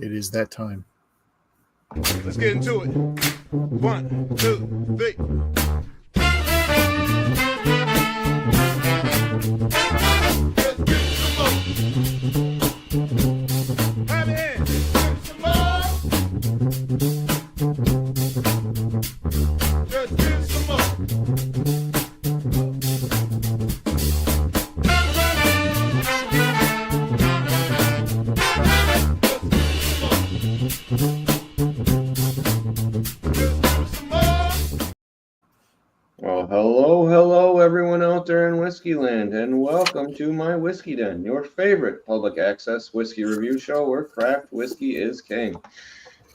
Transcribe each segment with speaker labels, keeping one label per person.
Speaker 1: It is that time.
Speaker 2: Let's get into it. 1, 2, 3.
Speaker 3: Well, hello, everyone out there in Whiskey Land, and welcome to My Whiskey Den, your favorite public access whiskey review show where craft whiskey is king.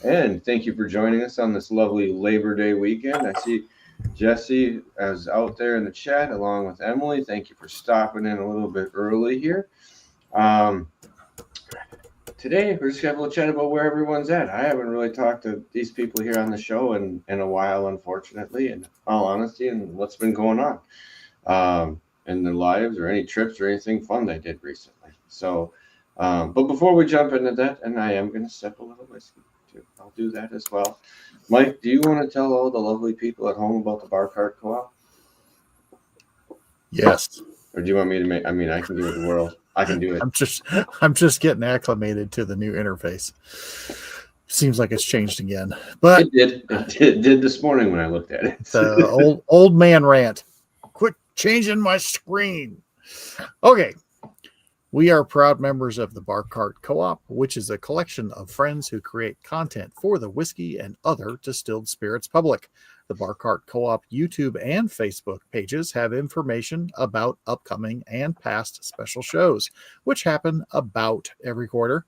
Speaker 3: And thank you for joining us on this lovely Labor Day weekend. I see Jesse is out there in the chat along with Emily. Thank you for stopping in a little bit early here. Today, we're just going to have a little chat about where everyone's at. I haven't really talked to these people here on the show in a while, unfortunately, in all honesty, and what's been going on in their lives or any trips or anything fun they did recently. So, but before we jump into that, and I am going to sip a little whiskey, too. I'll do that as well. Mike, do you want to tell all the lovely people at home about the Bar Cart Co-op?
Speaker 1: Yes.
Speaker 3: Or do you want me to make? I mean, I can give it the world. I can do it.
Speaker 1: I'm just getting acclimated to the new interface. Seems like it's changed again, but
Speaker 3: it did this morning when I looked at it.
Speaker 1: The old man rant. Quit changing my screen. Okay. We are proud members of the Bar Cart Co-op, which is a collection of friends who create content for the whiskey and other distilled spirits public. The Bar Cart Co-op YouTube and Facebook pages have information about upcoming and past special shows, which happen about every quarter.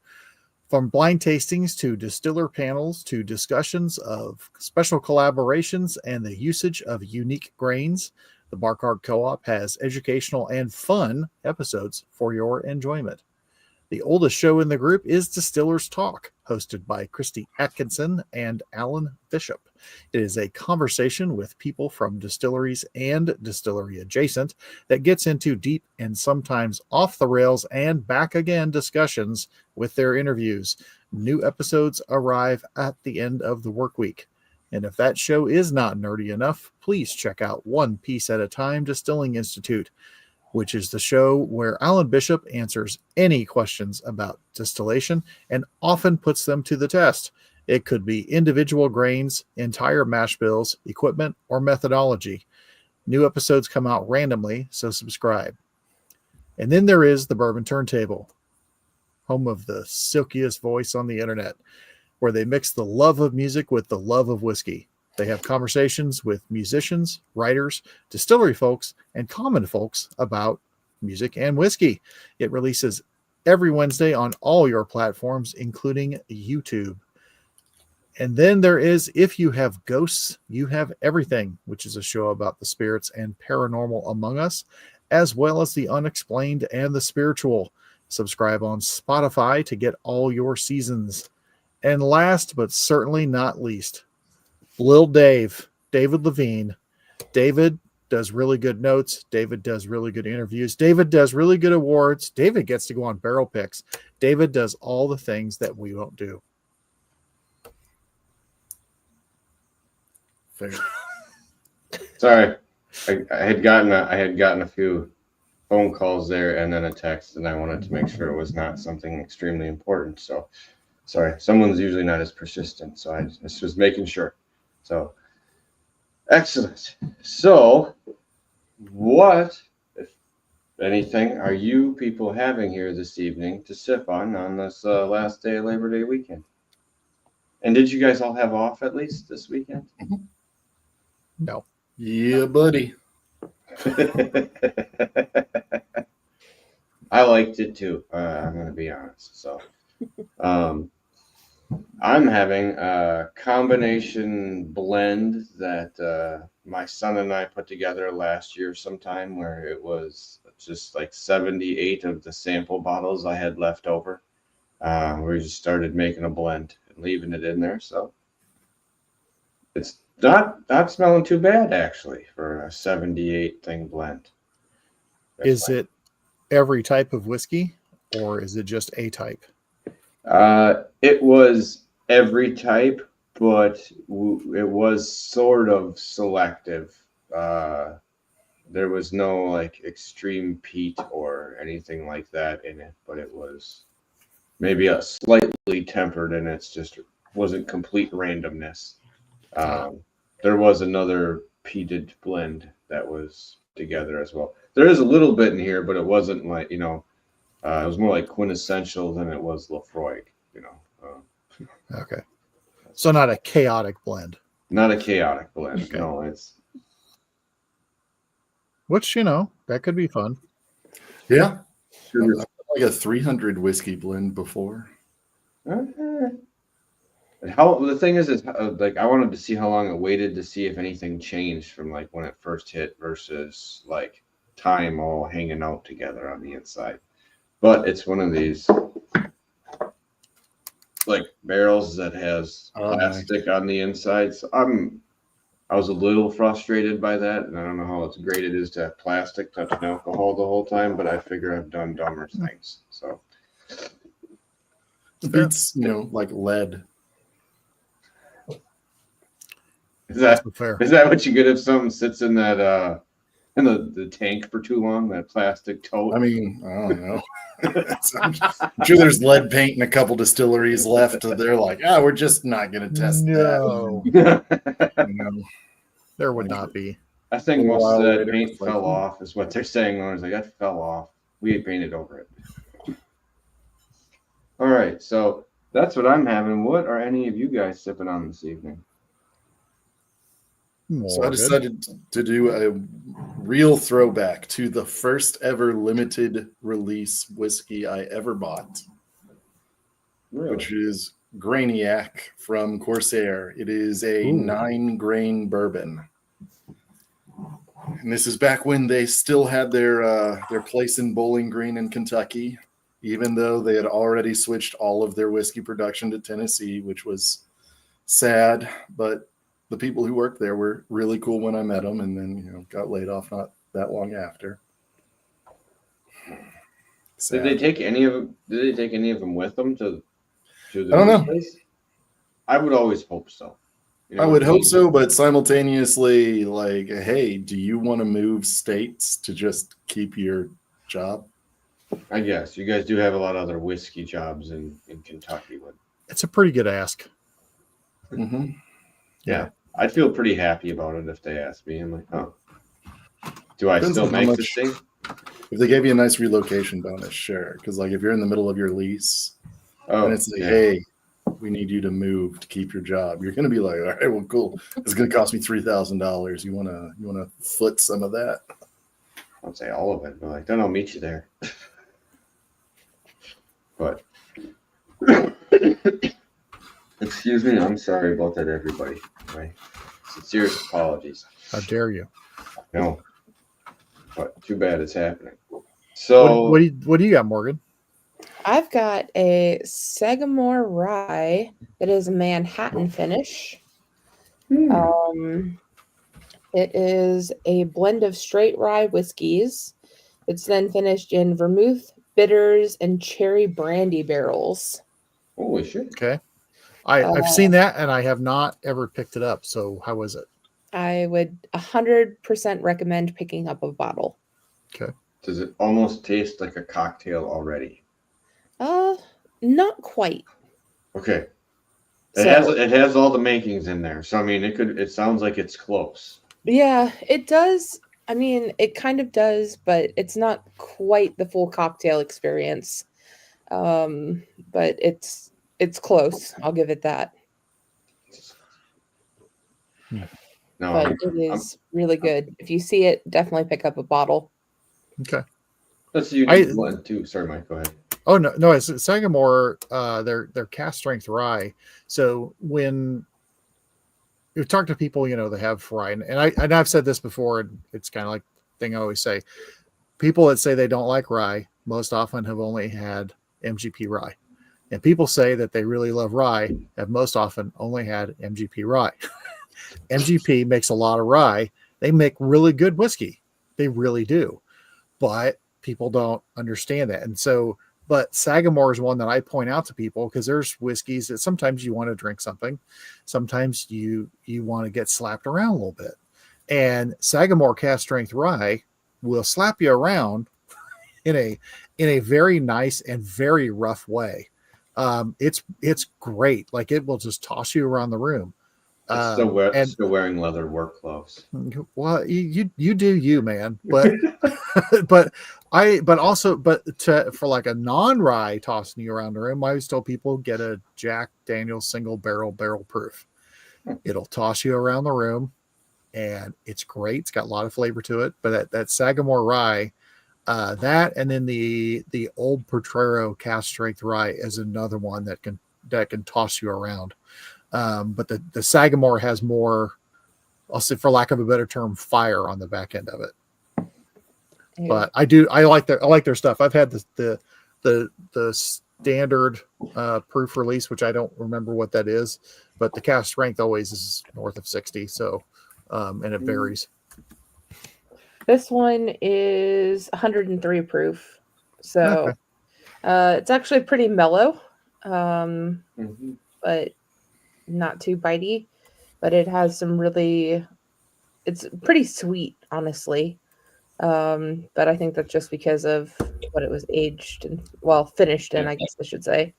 Speaker 1: From blind tastings to distiller panels to discussions of special collaborations and the usage of unique grains, the Bar Cart Co-op has educational and fun episodes for your enjoyment. The oldest show in the group is Distillers Talk, hosted by Christy Atkinson and Alan Bishop. It is a conversation with people from distilleries and distillery adjacent that gets into deep and sometimes off the rails and back again discussions with their interviews. New episodes arrive at the end of the work week. And if that show is not nerdy enough, please check out One Piece at a Time Distilling Institute, which is the show where Alan Bishop answers any questions about distillation and often puts them to the test. It could be individual grains, entire mash bills, equipment, or methodology. New episodes come out randomly, so subscribe. And then there is the Bourbon Turntable, home of the silkiest voice on the internet, where they mix the love of music with the love of whiskey. They have conversations with musicians, writers, distillery folks, and common folks about music and whiskey. It releases every Wednesday on all your platforms, including YouTube. And then there is If You Have Ghosts, You Have Everything, which is a show about the spirits and paranormal among us, as well as the unexplained and the spiritual. Subscribe on Spotify to get all your seasons. And last, but certainly not least, Lil Dave, David Levine. David does really good notes. David does really good interviews. David does really good awards. David gets to go on barrel picks. David does all the things that we won't do. Fair.
Speaker 3: Sorry, I had gotten a few phone calls there and then a text, and I wanted to make sure it was not something extremely important. So, sorry, someone's usually not as persistent, so I was just making sure. So, excellent. So, what, if anything, are you people having here this evening to sip on this last day of Labor Day weekend? And did you guys all have off at least this weekend?
Speaker 1: No.
Speaker 4: Yeah, buddy.
Speaker 3: I liked it too. I'm going to be honest. So, I'm having a combination blend that my son and I put together last year sometime, where it was just like 78 of the sample bottles I had left over. We just started making a blend and leaving it in there. So it's not smelling too bad, actually, for a 78 thing blend.
Speaker 1: Is it every type of whiskey, or is it just a type?
Speaker 3: It was every type, but it was sort of selective. There was no like extreme peat or anything like that in it, but it was maybe a slightly tempered, and it's just wasn't complete randomness. There was another peated blend that was together as well. There is a little bit in here, but it wasn't like, it was more like quintessential than it was Lafroig,
Speaker 1: Okay. So not a chaotic blend.
Speaker 3: Not a chaotic blend.
Speaker 1: Okay.
Speaker 3: No, it's.
Speaker 1: Which, that could be fun.
Speaker 4: Yeah. I've had like a 300 whiskey blend before.
Speaker 3: The thing is like I wanted to see how long it waited to see if anything changed from like when it first hit versus like time all hanging out together on the inside. But it's one of these like barrels that has plastic on the inside. So I was a little frustrated by that, and I don't know how great it is to have plastic touching alcohol the whole time, but I figure I've done dumber things. So
Speaker 4: It beats, like lead.
Speaker 3: Is that what you get if something sits in that in the tank for too long? That plastic tote.
Speaker 4: I mean, I don't know. I'm sure there's lead paint in a couple distilleries left. They're like, we're just not going to test that.
Speaker 1: There would not be.
Speaker 3: I think most of that paint fell off, is what they're saying. I was like, that fell off. We painted over it. All right, so that's what I'm having. What are any of you guys sipping on this evening?
Speaker 4: So I decided to do a real throwback to the first ever limited release whiskey I ever bought, which is Grainiac from Corsair. It is a 9-grain bourbon. And this is back when they still had their place in Bowling Green in Kentucky, even though they had already switched all of their whiskey production to Tennessee, which was sad, but the people who worked there were really cool when I met them, and then got laid off not that long after.
Speaker 3: Sad. Did they take any of them with them to the
Speaker 4: I don't know.
Speaker 3: place? I would always hope so.
Speaker 4: I would hope so, but simultaneously, like, hey, do you want to move states to just keep your job?
Speaker 3: I guess you guys do have a lot of other whiskey jobs in Kentucky.
Speaker 1: It's a pretty good ask.
Speaker 4: Mm-hmm.
Speaker 3: Yeah. I'd feel pretty happy about it if they asked me. I'm like, oh, do I still make this thing?
Speaker 4: If they gave you a nice relocation bonus, sure. Because like if you're in the middle of your lease, and it's like, hey, we need you to move to keep your job, you're going to be like, all right, well, cool. It's going to cost me $3,000. You want to foot some of that?
Speaker 3: I'll say all of it, but like, then I'll meet you there. But excuse me, I'm sorry about that, everybody. My sincerest apologies.
Speaker 1: How dare you?
Speaker 3: No, but too bad it's happening. So,
Speaker 1: what do you got, Morgan?
Speaker 5: I've got a Sagamore Rye that is a Manhattan finish. It is a blend of straight rye whiskeys. It's then finished in vermouth, bitters, and cherry brandy barrels.
Speaker 3: Holy shit.
Speaker 1: Okay. I've seen that, and I have not ever picked it up. So how was it?
Speaker 5: I would 100% recommend picking up a bottle.
Speaker 1: Okay.
Speaker 3: Does it almost taste like a cocktail already?
Speaker 5: Not quite.
Speaker 3: Okay. It has all the makings in there. So I mean, it sounds like it's close.
Speaker 5: Yeah, it does. I mean, it kind of does, but it's not quite the full cocktail experience. But it's close. I'll give it that.
Speaker 3: No,
Speaker 5: but it is really good. If you see it, definitely pick up a bottle.
Speaker 1: Okay.
Speaker 3: That's a unique one too. Sorry, Mike. Go ahead.
Speaker 1: Oh no! It's Sagamore. They're cast strength rye. So when you talk to people, that have rye, and I've said this before, and it's kind of like the thing I always say. People that say they don't like rye most often have only had MGP rye, and people say that they really love rye have most often only had MGP rye. MGP makes a lot of rye. They make really good whiskey. They really do, but people don't understand that, and so. But Sagamore is one that I point out to people because there's whiskeys that sometimes you want to drink something, sometimes you want to get slapped around a little bit, and Sagamore cast strength rye will slap you around in a very nice and very rough way. It's great. Like, it will just toss you around the room.
Speaker 3: Still wearing leather work gloves.
Speaker 1: Well, you do you, man. But for like a non-rye tossing you around the room, I always tell people get a Jack Daniel's single barrel proof. It'll toss you around the room, and it's great. It's got a lot of flavor to it. But that Sagamore rye, that, and then the Old Potrero cast strength rye is another one that can toss you around. But the Sagamore has more, I'll say, for lack of a better term, fire on the back end of it. Yeah. But I like their stuff. I've had the standard proof release, which I don't remember what that is, but the cast strength always is north of 60. So, and it varies.
Speaker 5: This one is 103 proof. So, it's actually pretty mellow. But not too bitey, but it has it's pretty sweet, honestly. But I think that's just because of what it was aged and finished in, I guess I should say.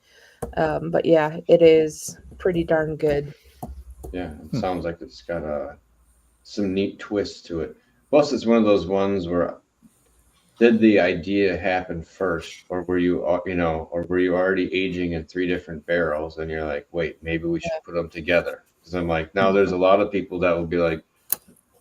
Speaker 5: But yeah, it is pretty darn good.
Speaker 3: Yeah, it sounds like it's got some neat twists to it. Plus, it's one of those ones where did the idea happen first, or were you already aging in 3 different barrels, and you're like, wait, maybe we should put them together? Because I'm like, now there's a lot of people that will be like,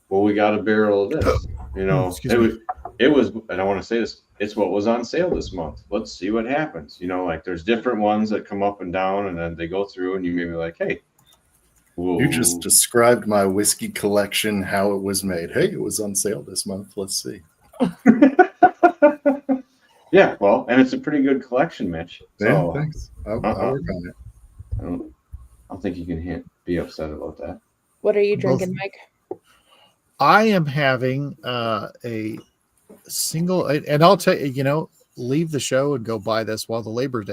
Speaker 3: well, we got a barrel of this, it was, and I want to say this, it's what was on sale this month. Let's see what happens. Like, there's different ones that come up and down, and then they go through, and you may be like, hey, whoa.
Speaker 4: You just described my whiskey collection, how it was made. Hey, it was on sale this month. Let's see.
Speaker 3: Yeah, well, and it's a pretty good collection, Mitch. So,
Speaker 4: yeah, thanks. I'll work on it.
Speaker 3: I don't think you can be upset about that.
Speaker 5: What are you drinking, Mike?
Speaker 1: I am having a single, and I'll tell you, leave the show and go buy this while the Labor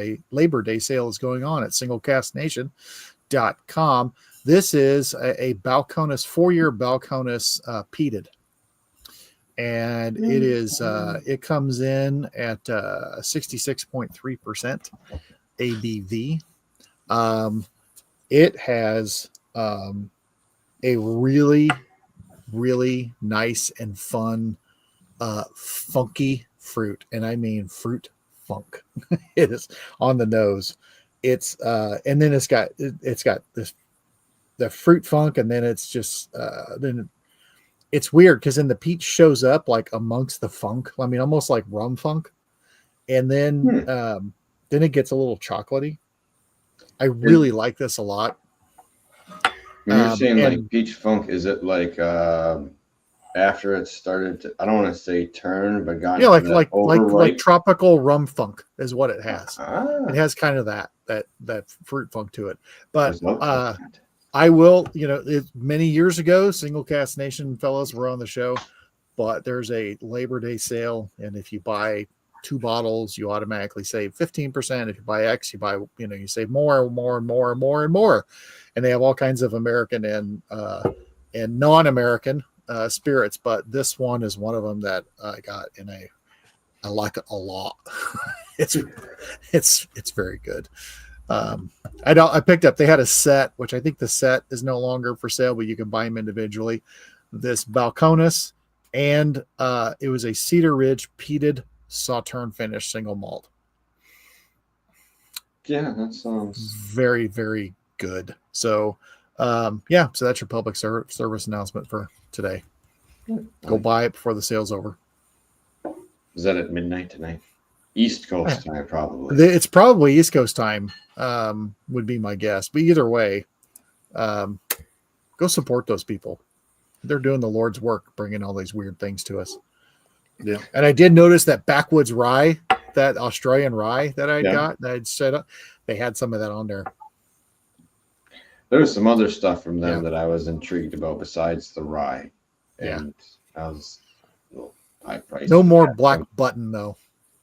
Speaker 1: Day sale is going on at singlecastnation.com. This is a Balcones 4-year Balcones peated. And it is it comes in at 66.3% ABV. It has a really, really nice and fun funky fruit, and I mean fruit funk. It is on the nose. It's and then it's got this the fruit funk, and then it's just then. It's weird because then the peach shows up like amongst the funk. I mean, almost like rum funk. And then it gets a little chocolatey. I really like this a lot.
Speaker 3: When you're saying like peach funk, is it like after it started to, I don't want to say turn, but got
Speaker 1: like tropical rum funk is what it has. It has kind of that fruit funk to it. But I will, many years ago, Single Cast Nation fellows were on the show, but there's a Labor Day sale. And if you buy 2 bottles, you automatically save 15%. If you buy X, you buy, you save more and more and more and more and more. And they have all kinds of American and non-American spirits. But this one is one of them that I got I like it a lot. It's very good. I picked up, they had a set, which I think the set is no longer for sale, but you can buy them individually. This Balcones, and it was a Cedar Ridge peated Sauterne finish single malt.
Speaker 3: Yeah, that sounds
Speaker 1: very, very good. So, so that's your public service announcement for today. Go buy it before the sale's over.
Speaker 3: Is that at midnight tonight? East Coast time, probably.
Speaker 1: It's probably East Coast time, would be my guess. But either way, go support those people. They're doing the Lord's work, bringing all these weird things to us.
Speaker 4: Yeah.
Speaker 1: And I did notice that backwoods rye, that Australian rye that I got, that I'd set up, they had some of that on there.
Speaker 3: There was some other stuff from them that I was intrigued about besides the rye. And I was a little high priced.
Speaker 1: No more black button, though.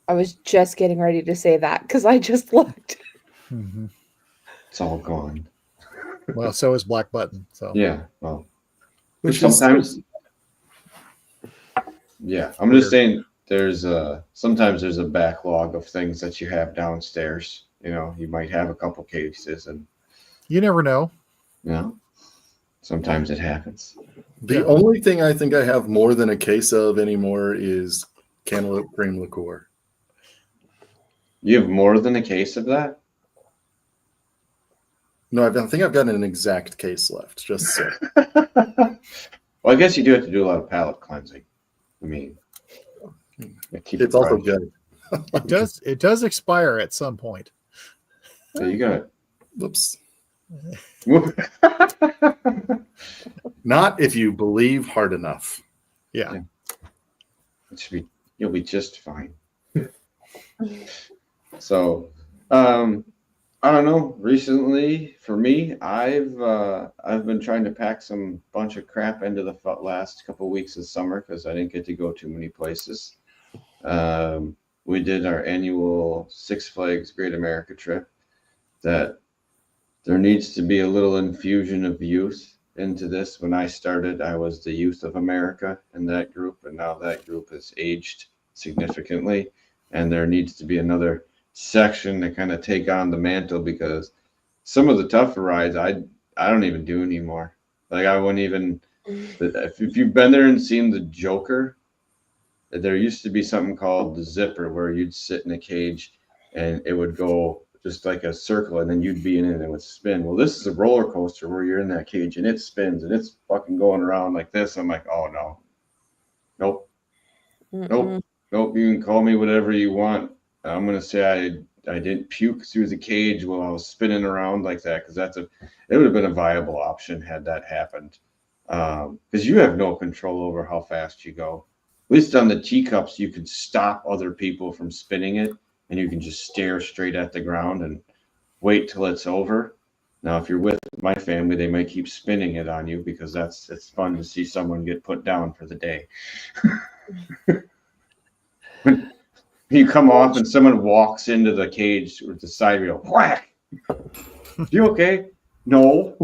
Speaker 5: I was just getting ready to say that because I just looked.
Speaker 1: Mhm.
Speaker 3: It's all gone.
Speaker 1: Well, so is Black Button. So
Speaker 3: Yeah, well,
Speaker 4: Which is
Speaker 3: sometimes, yeah, I'm
Speaker 1: Weird.
Speaker 3: just saying sometimes there's a backlog of things that you have downstairs. You know, you might have a couple cases, and
Speaker 1: you never know.
Speaker 3: you know, sometimes it happens.
Speaker 4: the
Speaker 1: Yeah.
Speaker 4: only thing I think I have more than a case of anymore is cantaloupe cream liqueur.
Speaker 3: You have more than a case of that?
Speaker 4: No, I think I've got an exact case left. Just so.
Speaker 3: Well, I guess you do have to do a lot of palate cleansing. I mean, keep
Speaker 4: It's
Speaker 3: it
Speaker 4: also
Speaker 3: fresh.
Speaker 4: good.
Speaker 1: It does expire at some point.
Speaker 3: Yeah, you got
Speaker 4: Whoops.
Speaker 3: it.
Speaker 4: Not if you believe hard enough.
Speaker 1: Yeah.
Speaker 3: It should be. You'll be just fine. So, I don't know. Recently, for me, I've been trying to pack some bunch of crap into the last couple of weeks of summer because I didn't get to go too many places. We did our annual Six Flags Great America trip. That there needs to be a little infusion of youth into this. When I started, I was the youth of America in that group, and now that group has aged significantly, and there needs to be another section to kind of take on the mantle because some of the tougher rides I don't even do anymore. Like I wouldn't even if you've been there and seen the Joker, there used to be something called the zipper where you'd sit in a cage and it would go just like a circle and then you'd be in it and it would spin. Well, this is a roller coaster where you're in that cage and it spins and it's fucking going around like this. I'm like, oh no. Nope. Nope. You can call me whatever you want. I'm gonna say I didn't puke through the cage while I was spinning around like that because it would have been a viable option had that happened. Because you have no control over how fast you go. At least on the teacups, you could stop other people from spinning it, and you can just stare straight at the ground and wait till it's over. Now, if you're with my family, they might keep spinning it on you because it's fun to see someone get put down for the day. You come off and someone walks into the cage with the side wheel, whack. You okay? No.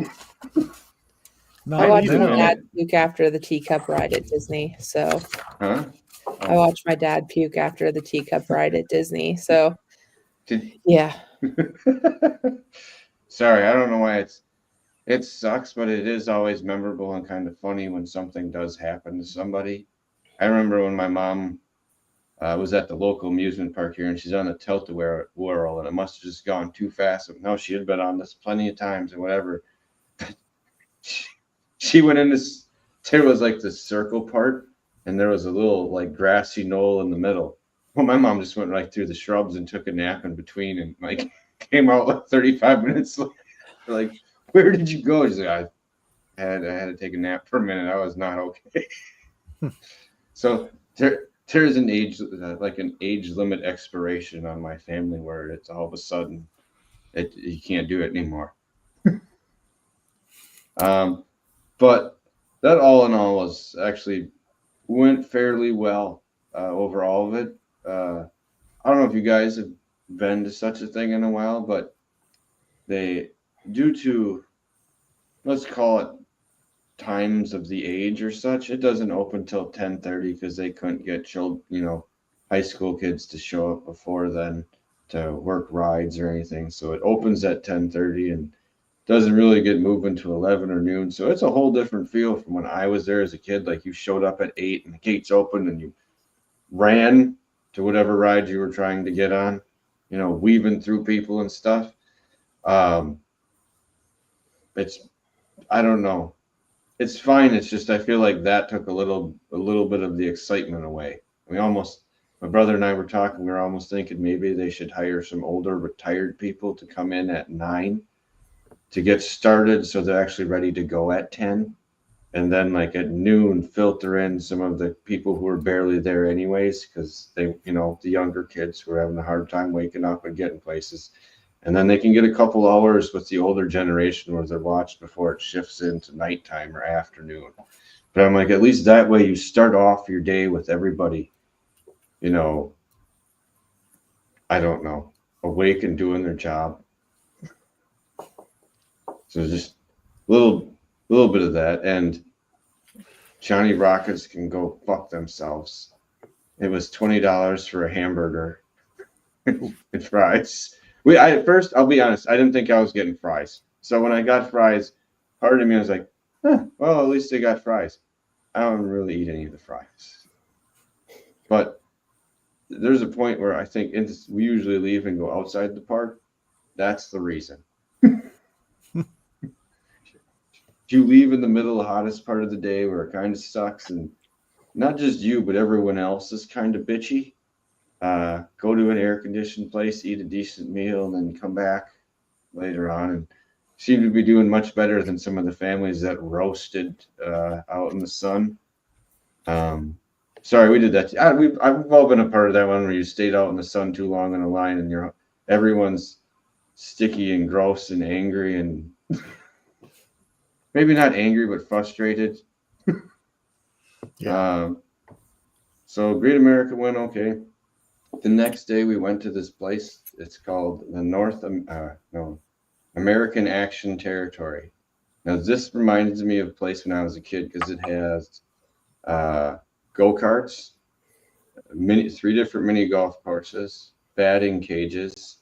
Speaker 1: Not
Speaker 5: I watched
Speaker 3: even
Speaker 5: my
Speaker 3: know.
Speaker 5: dad puke after the teacup ride at Disney. So
Speaker 3: Huh?
Speaker 5: I watched my dad puke after the teacup ride at Disney. So
Speaker 3: Did-
Speaker 5: yeah.
Speaker 3: Sorry, I don't know why it sucks, but it is always memorable and kind of funny when something does happen to somebody. I remember when my mom was at the local amusement park here, and she's on the Tell-A-Thon, and it must have just gone too fast. No, she had been on this plenty of times and whatever. She went in this. There was like this circle part, and there was a little like grassy knoll in the middle. Well, my mom just went right through the shrubs and took a nap in between, and like came out like 35 minutes later. Like, where did you go? She's like, I had to take a nap for a minute. I was not okay. So there's an age limit expiration on my family where it's all of a sudden you can't do it anymore. But that all in all was actually went fairly well over all of it. I don't know if you guys have been to such a thing in a while, but due to, let's call it times of the age or such, it doesn't open till 10:30 because they couldn't get high school kids to show up before then to work rides or anything. So it opens at 10:30 and doesn't really get moving to 11 or noon. So it's a whole different feel from when I was there as a kid. Like you showed up at 8 and the gates opened and you ran to whatever ride you were trying to get on, weaving through people and stuff. I don't know. It's fine. It's just I feel like that took a little bit of the excitement away. My brother and I were talking. We were almost thinking maybe they should hire some older retired people to come in at 9 to get started, so they're actually ready to go at 10, and then like at noon filter in some of the people who are barely there anyways, because they, the younger kids who are having a hard time waking up and getting places. And then they can get a couple hours with the older generation where they're watched before it shifts into nighttime or afternoon. But I'm like, at least that way you start off your day with everybody, I don't know, awake and doing their job. So just little bit of that, and Johnny Rockets can go fuck themselves. It was $20 for a hamburger and fries. At first, I'll be honest, I didn't think I was getting fries. So when I got fries, part of me was like, well, at least they got fries. I don't really eat any of the fries. But there's a point where I think we usually leave and go outside the park. That's the reason. You leave in the middle of the hottest part of the day where it kind of sucks, and not just you, but everyone else is kind of bitchy. Go to an air-conditioned place, eat a decent meal, and then come back later on and seem to be doing much better than some of the families that roasted out in the sun. Sorry, we did that. I've all been a part of that one where you stayed out in the sun too long in a line, and everyone's sticky and gross and angry and maybe not angry, but frustrated.
Speaker 1: Yeah.
Speaker 3: So Great America went okay. The next day we went to this place. It's called the American Action Territory. Now this reminds me of a place when I was a kid because it has go-karts, 3 different mini golf courses, batting cages,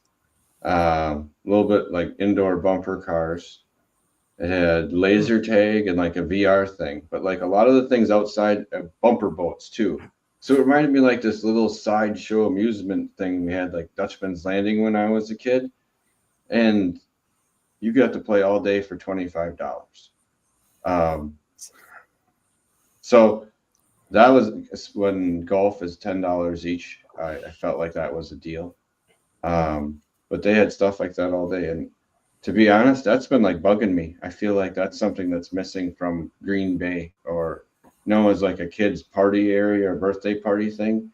Speaker 3: a little bit like indoor bumper cars. It had laser tag and like a VR thing, but like a lot of the things outside, bumper boats too. So it reminded me like this little sideshow amusement thing we had, like Dutchman's Landing when I was a kid, and you got to play all day for $25. So that was when golf is $10 each. I felt like that was a deal, but they had stuff like that all day, and to be honest, that's been like bugging me. I feel like that's something that's missing from Green Bay, or as like a kid's party area or birthday party thing.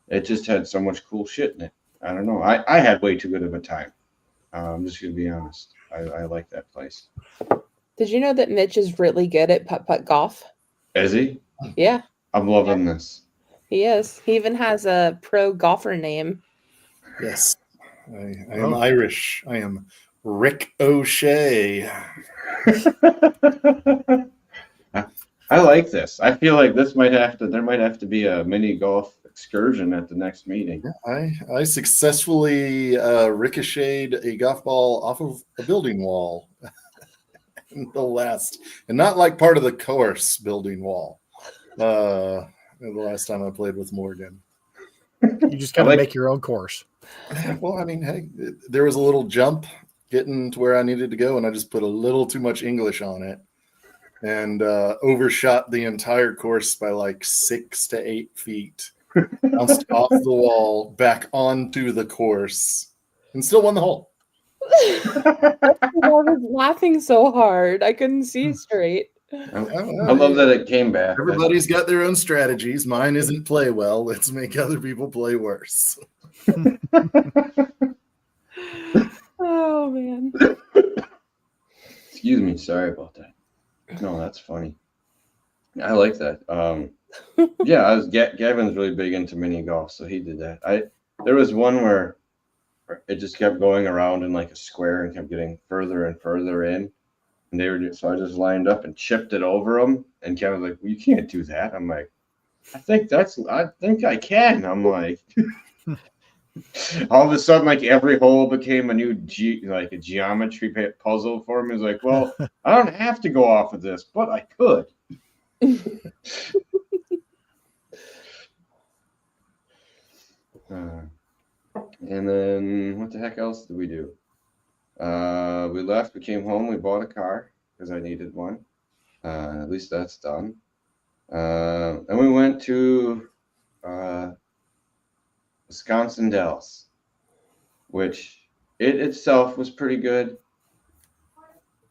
Speaker 3: It just had so much cool shit in it. I don't know. I had way too good of a time. I'm just going to be honest. I like that place.
Speaker 5: Did you know that Mitch is really good at putt-putt golf?
Speaker 3: Is he?
Speaker 5: Yeah.
Speaker 3: I'm loving this.
Speaker 5: He is. He even has a pro golfer name.
Speaker 4: Yes. I am Irish. I am Rick O'Shea.
Speaker 3: I like this. I feel like there might have to be a mini golf excursion at the next meeting.
Speaker 4: I successfully ricocheted a golf ball off of a building wall in the last, and not like part of the course building wall. The last time I played with Morgan.
Speaker 1: You just gotta make your own course.
Speaker 4: Well, I mean, hey, there was a little jump getting to where I needed to go, and I just put a little too much English on it and overshot the entire course by like 6 to 8 feet. Bounced off the wall, back onto the course, and still won the hole.
Speaker 5: I was laughing so hard. I couldn't see straight.
Speaker 3: I love that it came back.
Speaker 4: Everybody's got their own strategies. Mine isn't play well. Let's make other people play worse.
Speaker 5: Oh, man.
Speaker 3: Excuse me. Sorry about that. No, that's funny. I like that. Yeah, Gavin's really big into mini golf, so he did that. There was one where it just kept going around in like a square and kept getting further and further in. And so I just lined up and chipped it over them. And Kevin was like, well, you can't do that. I'm like, I think I can. I'm like, all of a sudden, like every hole became a new a geometry puzzle for me. He's like, well, I don't have to go off of this, but I could. And then what the heck else did we do? We left, we came home, we bought a car because I needed one. At least that's done. And we went to Wisconsin Dells, which it itself was pretty good.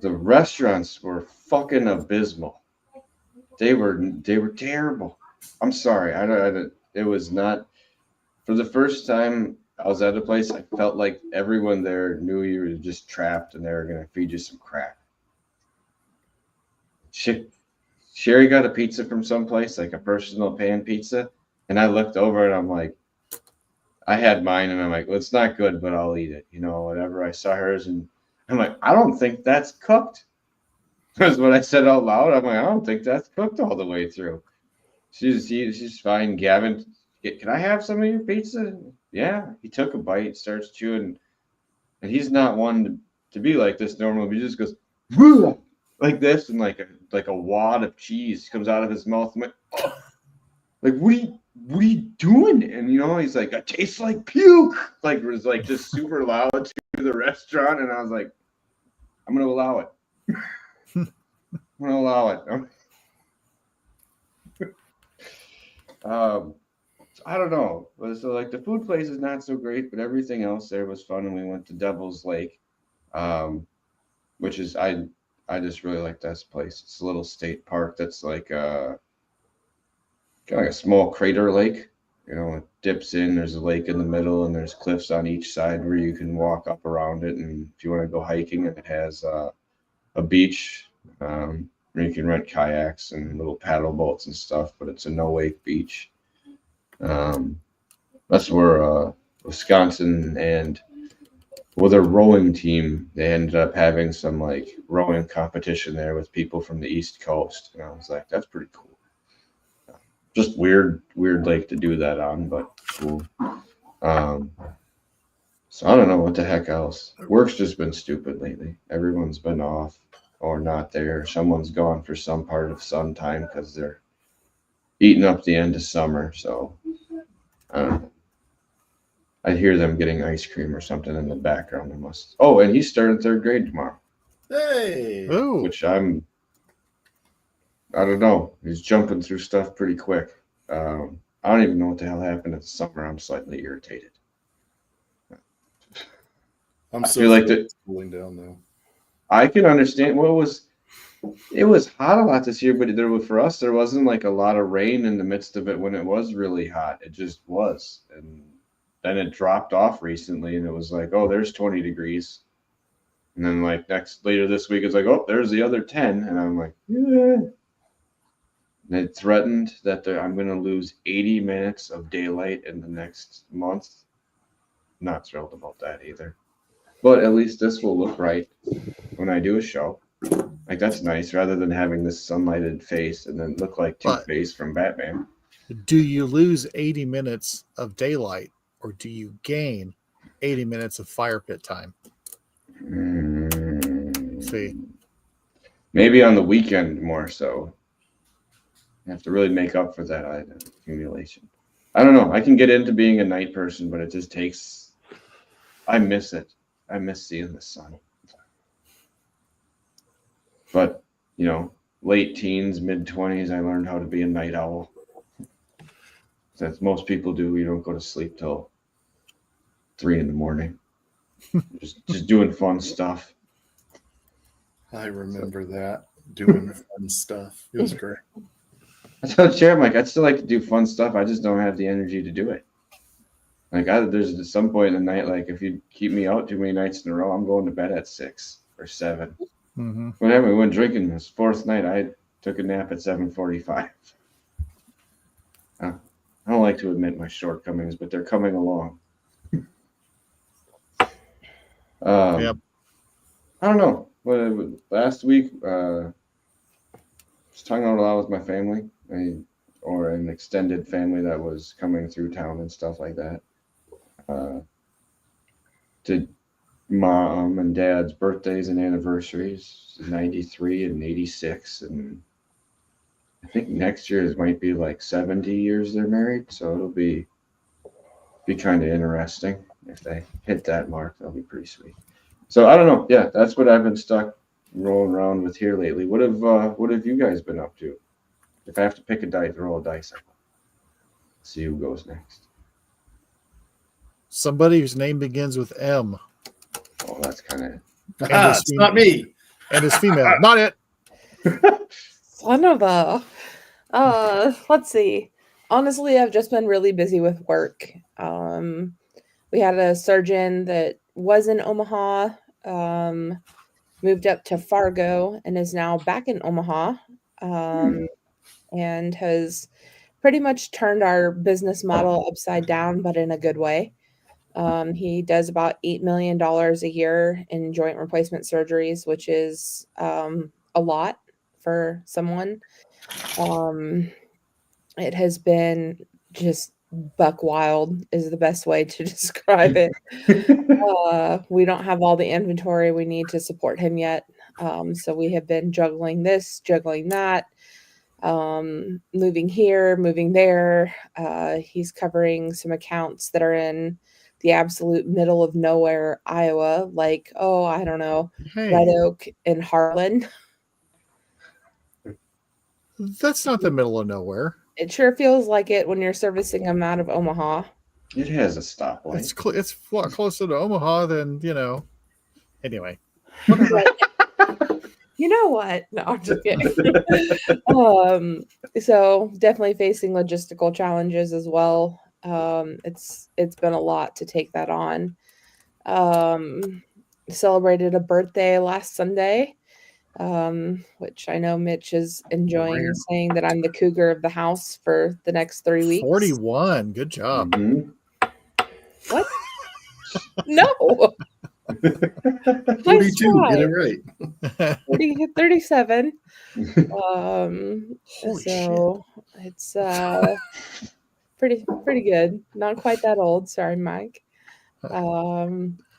Speaker 3: The restaurants were fucking abysmal. They were terrible. I'm sorry. It was not. For the first time I was at a place, I felt like everyone there knew you were just trapped and they were going to feed you some crap. Sherry got a pizza from someplace, like a personal pan pizza, and I looked over and I'm like, I had mine, and I'm like, well, it's not good, but I'll eat it. Whatever. I saw hers, and I'm like, I don't think that's cooked. That's what I said out loud. I'm like, I don't think that's cooked all the way through. She's fine. Gavin, can I have some of your pizza? Yeah. He took a bite, starts chewing, and he's not one to be like this normally. He just goes like this, and like a wad of cheese comes out of his mouth. I'm like, oh. Like, what are you doing? And he's like, it tastes like puke. Like, it was like just super loud to the restaurant, and I was like, I'm gonna allow it. I'm gonna allow it. I don't know. So like the food place is not so great, but everything else there was fun, and we went to Devil's Lake, which is I just really like this place. It's a little state park that's like kind of like a small crater lake. It dips in. There's a lake in the middle, and there's cliffs on each side where you can walk up around it. And if you want to go hiking, it has a beach where you can rent kayaks and little paddle boats and stuff. But it's a no-wake beach. That's where Wisconsin and their rowing team, they ended up having some like rowing competition there with people from the East Coast. And I was like, that's pretty cool. Just weird lake to do that on, but cool. So I don't know what the heck else. Work's just been stupid lately. Everyone's been off or not there. Someone's gone for some part of sun time because they're eating up the end of summer. So I don't know. I hear them getting ice cream or something in the background. They must. Oh, and he's starting 3rd grade tomorrow.
Speaker 4: Hey.
Speaker 1: Ooh.
Speaker 3: Which I don't know. He's jumping through stuff pretty quick. I don't even know what the hell happened in the summer. I'm slightly irritated.
Speaker 4: I'm
Speaker 3: I
Speaker 4: so
Speaker 3: feel like that
Speaker 4: cooling down though.
Speaker 3: I can understand. Well, it was hot a lot this year, but for us there wasn't like a lot of rain in the midst of it when it was really hot. It just was, and then it dropped off recently, and it was like, oh, there's 20 degrees, and then like later this week it's like, oh, there's the other 10, and I'm like, yeah. And it threatened that I'm going to lose 80 minutes of daylight in the next month. Not thrilled about that either. But at least this will look right when I do a show. Like, that's nice, rather than having this sunlighted face and then look like Two-Face from Batman.
Speaker 1: Do you lose 80 minutes of daylight, or do you gain 80 minutes of fire pit time? See?
Speaker 3: Maybe on the weekend more so. You have to really make up for that accumulation. I don't know. I can get into being a night person, but it just takes... I miss it. I miss seeing the sun. But, late teens, mid-20s, I learned how to be a night owl. As most people do, you don't go to sleep till 3 a.m. just doing fun stuff.
Speaker 4: I remember that, doing fun stuff. It was great.
Speaker 3: I tell Chair, I'm like, I'd still like to do fun stuff. I just don't have the energy to do it. Like, there's at some point in the night, like, if you keep me out too many nights in a row, I'm going to bed at 6 or 7.
Speaker 1: Mm-hmm.
Speaker 3: Whenever we went drinking this 4th night, I took a nap at 7:45. I don't like to admit my shortcomings, but they're coming along.
Speaker 1: Yep.
Speaker 3: I don't know. Last week, just hung out a lot with my family, or an extended family that was coming through town and stuff like that. Did mom and dad's birthdays and anniversaries, 93 and 86, and I think next year might be like 70 years they're married, so it'll be kind of interesting if they hit that mark. That'll be pretty sweet. So I don't know. Yeah, that's what I've been stuck rolling around with here lately. What have you guys been up to? If I have to pick a dice, roll a dice. See who goes next.
Speaker 1: Somebody whose name begins with M.
Speaker 3: Oh, that's kind of...
Speaker 4: It's not me.
Speaker 1: And is female. Not it.
Speaker 5: Son of a... let's see. Honestly, I've just been really busy with work. We had a surgeon that was in Omaha, moved up to Fargo, and is now back in Omaha, and has pretty much turned our business model upside down, but in a good way. He does about $8 million a year in joint replacement surgeries, which is a lot for someone. It has been just buck wild is the best way to describe it. We don't have all the inventory we need to support him yet. So we have been juggling this, juggling that, moving here, moving there. He's covering some accounts that are in the absolute middle of nowhere, Iowa, like, I don't know, Red Oak and Harlan.
Speaker 1: That's not the middle of nowhere.
Speaker 5: It sure feels like it when you're servicing them out of Omaha.
Speaker 3: It has a stoplight.
Speaker 1: It's closer to Omaha than, anyway.
Speaker 5: You know what? No, I'm just kidding. So definitely facing logistical challenges as well. It's been a lot to take that on. Celebrated a birthday last Sunday, which I know Mitch is enjoying, saying that I'm the cougar of the house for the next 3 weeks.
Speaker 1: 41. Good job.
Speaker 3: Mm-hmm.
Speaker 5: What? No.
Speaker 4: 42. Get it right.
Speaker 5: 37.
Speaker 1: Holy
Speaker 5: So it's pretty good. Not quite that old. Sorry, Mike.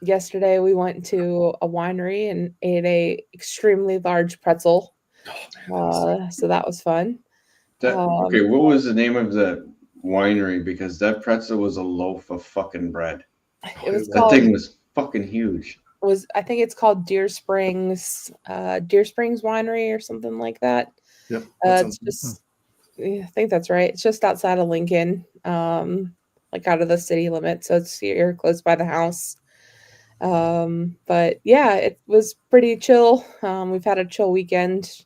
Speaker 5: Yesterday we went to a winery and ate a extremely large pretzel. So that was fun.
Speaker 3: Okay, what was the name of the winery? Because that pretzel was a loaf of fucking bread. That thing was fucking huge.
Speaker 5: I think it's called Deer Springs Winery or something like that.
Speaker 4: Yep.
Speaker 5: It's just, I think that's right. It's just outside of Lincoln, like out of the city limits. So it's here close by the house. But yeah, it was pretty chill. We've had a chill weekend.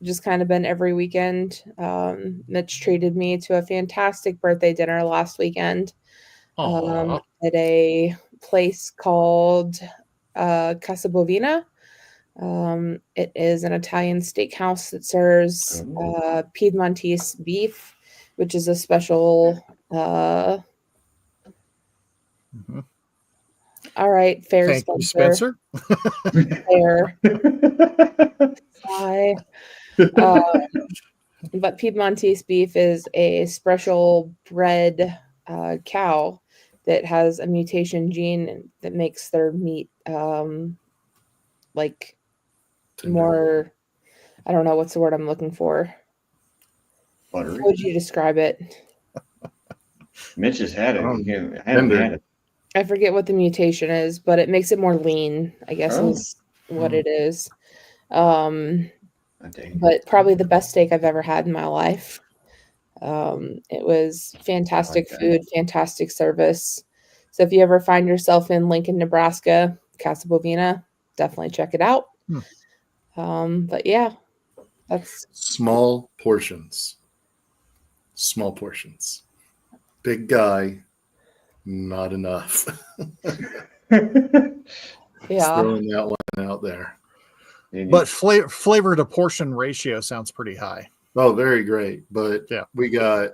Speaker 5: Just kind of been every weekend. Mitch treated me to a fantastic birthday dinner last weekend at a place called Casa Bovina. It is an Italian steakhouse that serves Piedmontese beef, which is a special. All right, fair.
Speaker 1: Thank you, Spencer.
Speaker 5: Fair. Bye. But Piedmontese beef is a special bred cow that has a mutation gene that makes their meat like more, I don't know what's the word I'm looking for.
Speaker 3: Buttery.
Speaker 5: How would you describe it?
Speaker 3: Mitch has had it. I haven't had it.
Speaker 5: I forget what the mutation is, but it makes it more lean, I guess is what it is. But probably the best steak I've ever had in my life. It was fantastic food, fantastic service. So if you ever find yourself in Lincoln, Nebraska, Casa Bovina, definitely check it out. But yeah, that's
Speaker 4: small portions. Small portions. Big guy, not enough. Just throwing that one out there.
Speaker 1: But flavor to portion ratio sounds pretty high.
Speaker 4: Oh, very great. But
Speaker 1: yeah,
Speaker 4: we got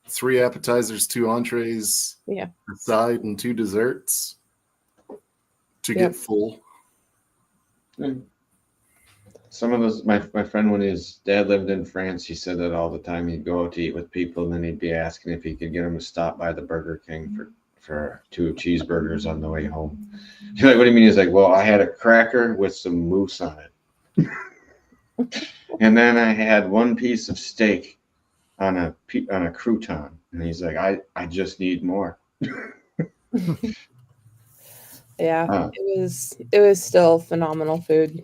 Speaker 4: 3 appetizers, 2 entrees,
Speaker 5: a
Speaker 4: side, and 2 desserts to get full.
Speaker 3: Some of those, my friend, when his dad lived in France, he said that all the time. He'd go out to eat with people, and then he'd be asking if he could get them to stop by the Burger King for 2 cheeseburgers on the way home. He's like, what do you mean? He's like, well, I had a cracker with some mousse on it. And then I had 1 piece of steak on a crouton. And he's like, I just need more.
Speaker 5: Yeah, it was still phenomenal food.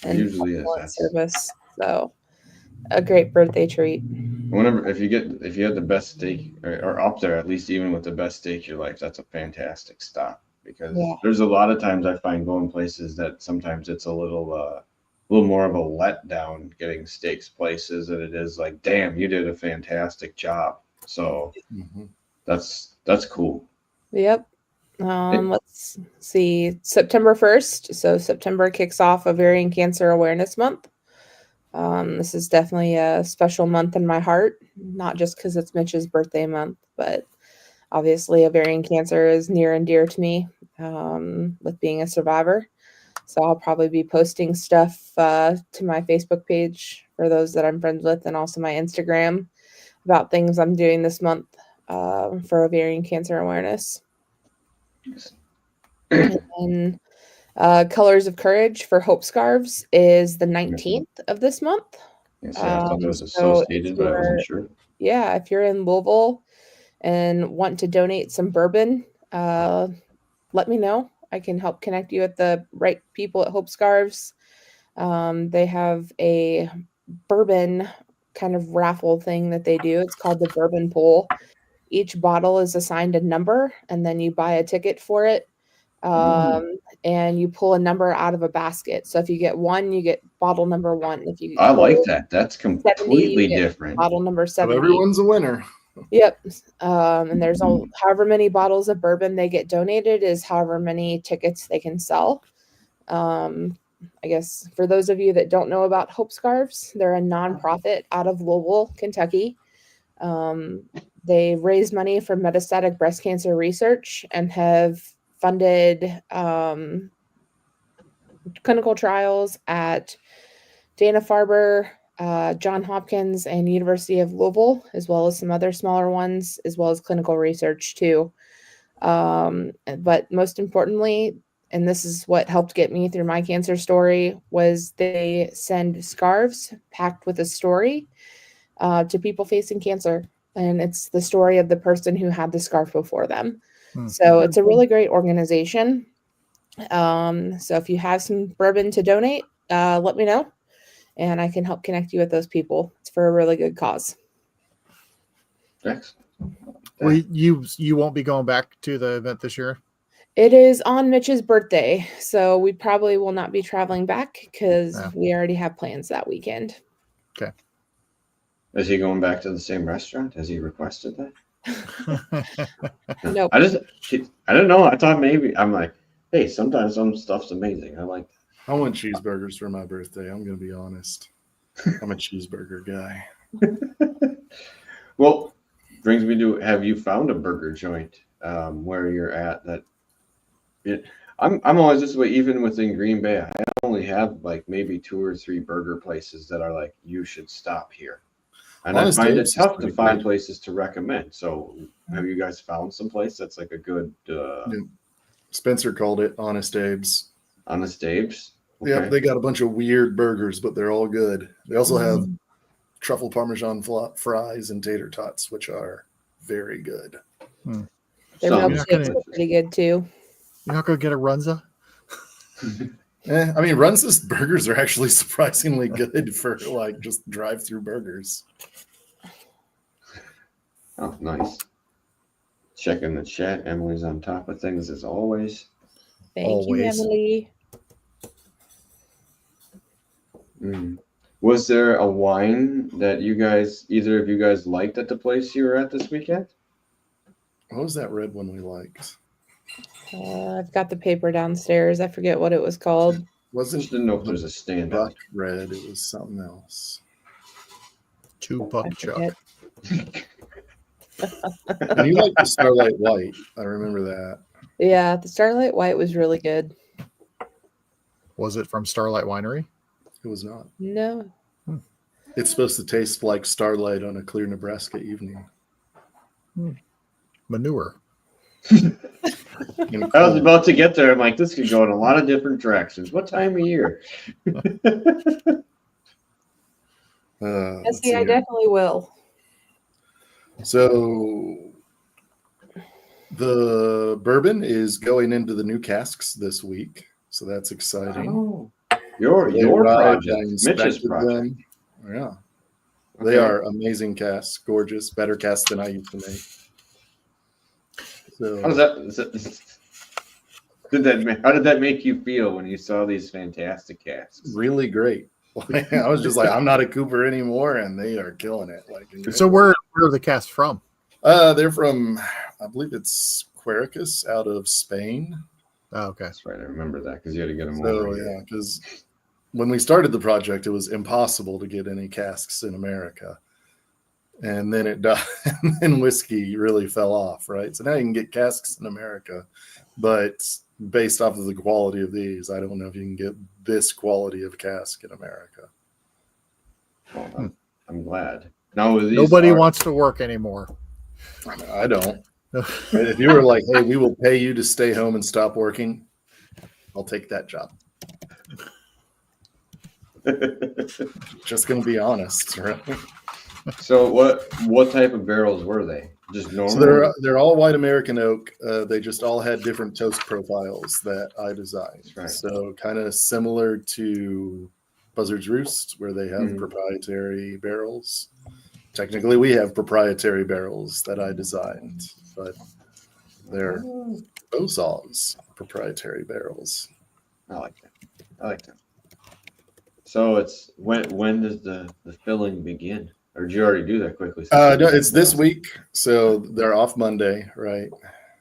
Speaker 5: And
Speaker 3: usually
Speaker 5: excellent service. So a great birthday treat.
Speaker 3: Whenever if you had the best steak or up there, at least even with the best steak of your life, that's a fantastic stop. Because there's a lot of times I find going places that sometimes it's a little more of a letdown getting steaks places than it is like, damn, you did a fantastic job. So that's cool.
Speaker 5: Yep. Let's see, September 1st. So September kicks off Ovarian Cancer Awareness Month. This is definitely a special month in my heart, not just because it's Mitch's birthday month, but obviously ovarian cancer is near and dear to me, with being a survivor. So I'll probably be posting stuff to my Facebook page for those that I'm friends with, and also my Instagram about things I'm doing this month for ovarian cancer awareness. And Colors of Courage for Hope Scarves is the 19th of this month.
Speaker 3: Yes, I thought that was
Speaker 5: So
Speaker 3: associated, but I wasn't sure.
Speaker 5: yeah, if you're in Louisville and want to donate some bourbon, let me know. I can help connect you with the right people at Hope Scarves. They have a bourbon kind of raffle thing that they do. It's called the Bourbon Pool. Each bottle is assigned a number, and then you buy a ticket for it. And you pull a number out of a basket. So if you get 1, you get bottle number 1. If you
Speaker 3: I like that. That's completely
Speaker 5: 70, you get
Speaker 3: different.
Speaker 5: bottle number
Speaker 4: So
Speaker 5: 70.
Speaker 4: everyone's a winner.
Speaker 5: Yep. And there's however many bottles of bourbon they get donated is however many tickets they can sell. I guess for those of you that don't know about Hope Scarves, they're a nonprofit out of Louisville, Kentucky. They raise money for metastatic breast cancer research and have funded clinical trials at Dana-Farber, John Hopkins, and University of Louisville, as well as some other smaller ones, as well as clinical research too. But most importantly, and this is what helped get me through my cancer story, was they send scarves packed with a story to people facing cancer. And it's the story of the person who had the scarf before them. So it's a really great organization. So if you have some bourbon to donate, let me know, and I can help connect you with those people. It's for a really good cause.
Speaker 3: Excellent.
Speaker 1: Well, you won't be going back to the event this year?
Speaker 5: It is on Mitch's birthday, so we probably will not be traveling back because we already have plans that weekend.
Speaker 1: Okay.
Speaker 3: Is he going back to the same restaurant? Has he requested that?
Speaker 5: Nope.
Speaker 3: I don't know. I thought maybe. I'm like, hey, sometimes some stuff's amazing. I like that.
Speaker 4: I want cheeseburgers for my birthday. I'm going to be honest. I'm a cheeseburger guy.
Speaker 3: Well, brings me to, have you found a burger joint where you're at that I'm always this way, even within Green Bay. I only have like maybe 2 or 3 burger places that are like, you should stop here. And
Speaker 4: Honest
Speaker 3: I find it
Speaker 4: Dave's is
Speaker 3: tough to
Speaker 4: pretty
Speaker 3: find
Speaker 4: good.
Speaker 3: places to recommend. So have you guys found some place that's like a good
Speaker 4: Spencer called it Honest Abe's.
Speaker 3: Honest Dave's? Okay.
Speaker 4: Yeah, they got a bunch of weird burgers, but they're all good. They also have truffle parmesan fries and tater tots, which are very good.
Speaker 5: Their milkshakes are pretty good too.
Speaker 1: You're not going to get a Runza?
Speaker 4: I mean, Runza's burgers are actually surprisingly good for like just drive-through burgers.
Speaker 3: Oh, nice. Checking the chat. Emily's on top of things as always.
Speaker 5: Thank you, Emily.
Speaker 3: Was there a wine that either of you guys liked at the place you were at this weekend?
Speaker 4: What was that red one we liked?
Speaker 5: I've got the paper downstairs. I forget what it was called.
Speaker 4: Wasn't
Speaker 3: didn't know if there's a standout.
Speaker 4: Buck red. It was something else.
Speaker 1: 2 Buck Chuck.
Speaker 4: And you like the Starlight White. I remember that.
Speaker 5: Yeah, the Starlight White was really good.
Speaker 1: Was it from Starlight Winery?
Speaker 4: It was not.
Speaker 5: No.
Speaker 4: It's supposed to taste like starlight on a clear Nebraska evening.
Speaker 1: Manure.
Speaker 3: I was about to get there. I'm like, this could go in a lot of different directions. What time of year?
Speaker 5: I definitely will.
Speaker 4: So the bourbon is going into the new casks this week. So that's exciting.
Speaker 3: Oh, your project, Mitch's project.
Speaker 4: Them. Yeah. They are amazing casks, gorgeous, better casks than I used to make. So,
Speaker 3: how did that make you feel when you saw these fantastic casks?
Speaker 4: Really great. I was just like, I'm not a Cooper anymore, and they are killing it.
Speaker 1: So where are the casks from?
Speaker 4: They're from, I believe it's Quericus out of Spain.
Speaker 1: Oh, okay.
Speaker 3: That's right. I remember that because you had to get them
Speaker 4: So
Speaker 3: over.
Speaker 4: yeah, because when we started the project, it was impossible to get any casks in America. And then it died, and then whiskey really fell off, right? So now you can get casks in America, but based off of the quality of these, I don't know if you can get this quality of cask in America.
Speaker 3: Well, I'm glad. Now
Speaker 1: Nobody wants to work anymore.
Speaker 4: I don't. If you were like, hey, we will pay you to stay home and stop working, I'll take that job. Just going to be honest, right?
Speaker 3: So what type of barrels were they? Just normal?
Speaker 4: So they're all white American oak. They just all had different toast profiles that I designed.
Speaker 3: Right.
Speaker 4: So kind of similar to Buzzard's Roost, where they have proprietary barrels. Technically, we have proprietary barrels that I designed, but they're Ozol's proprietary barrels.
Speaker 3: I like that. So it's when does the filling begin? Or did you already do that quickly?
Speaker 4: No, it's this week. So they're off Monday, right?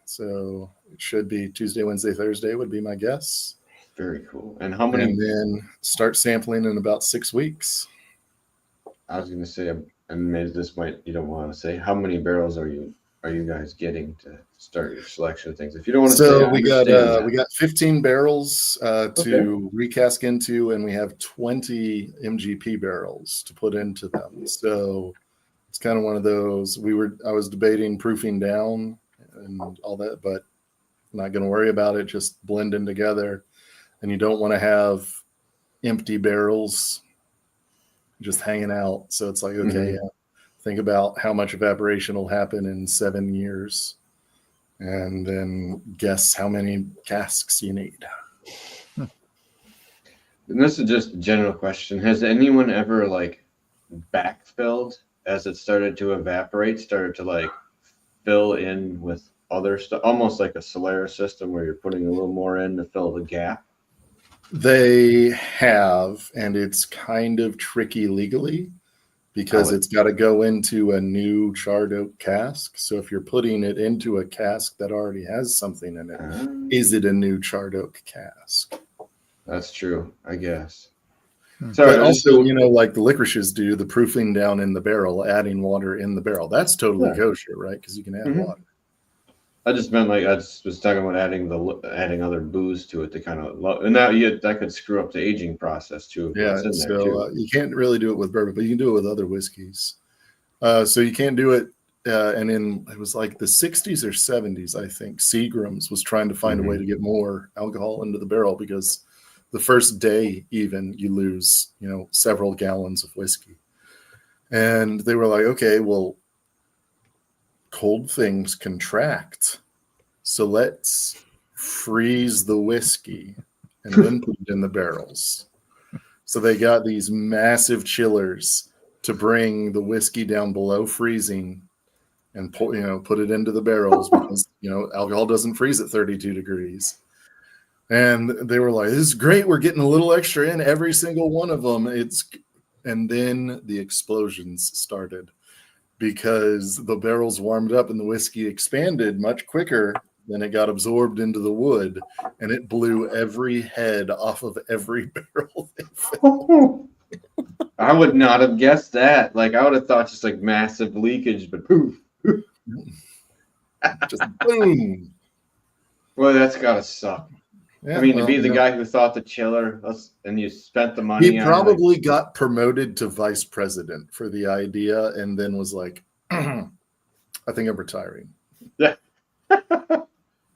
Speaker 4: So it should be Tuesday, Wednesday, Thursday would be my guess.
Speaker 3: Very cool. And how many?
Speaker 4: And then start sampling in about 6 weeks.
Speaker 3: I was going to say, and maybe you don't want to say, how many barrels are you guys getting to start your selection of things? If you don't want to say,
Speaker 4: so we got 15 barrels to recask into, and we have 20 MGP barrels to put into them. So it's kind of one of those. I was debating proofing down and all that, but I'm not going to worry about it. Just blending together, and you don't want to have empty barrels just hanging out. So it's like, okay, think about how much evaporation will happen in 7 years, and then guess how many casks you need.
Speaker 3: And this is just a general question. Has anyone ever backfilled as it started to evaporate, started to fill in with other stuff, almost like a Solera system where you're putting a little more in to fill the gap?
Speaker 4: They have, and it's kind of tricky legally because it's got to go into a new charred oak cask. So if you're putting it into a cask that already has something in it, is it a new charred oak cask?
Speaker 3: That's true, I guess.
Speaker 4: But also, like the licorices do, the proofing down in the barrel, adding water in the barrel. That's totally kosher, right? Because you can add water.
Speaker 3: I just meant I just was talking about adding other booze to it to kind of, and that could screw up the aging process too.
Speaker 4: Yeah, so you can't really do it with bourbon, but you can do it with other whiskeys. So you can't do it. And it was like the 60s or 70s, I think. Seagram's was trying to find a way to get more alcohol into the barrel because the first day even you lose, several gallons of whiskey. And they were like, okay, well, cold things contract, so let's freeze the whiskey and then put it in the barrels. So they got these massive chillers to bring the whiskey down below freezing and put it into the barrels because alcohol doesn't freeze at 32 degrees. And they were like, this is great, we're getting a little extra in every single one of them. And then the explosions started, because the barrels warmed up and the whiskey expanded much quicker than it got absorbed into the wood, and it blew every head off of every barrel they filled.
Speaker 3: I would not have guessed that. I would have thought just massive leakage, but poof.
Speaker 4: Just boom.
Speaker 3: Well, that's gotta suck.
Speaker 4: Yeah,
Speaker 3: to be the guy who thought the chiller, and you spent the money.
Speaker 4: He probably got promoted to vice president for the idea, and then was like, "I think I'm retiring."
Speaker 3: Yeah, I'm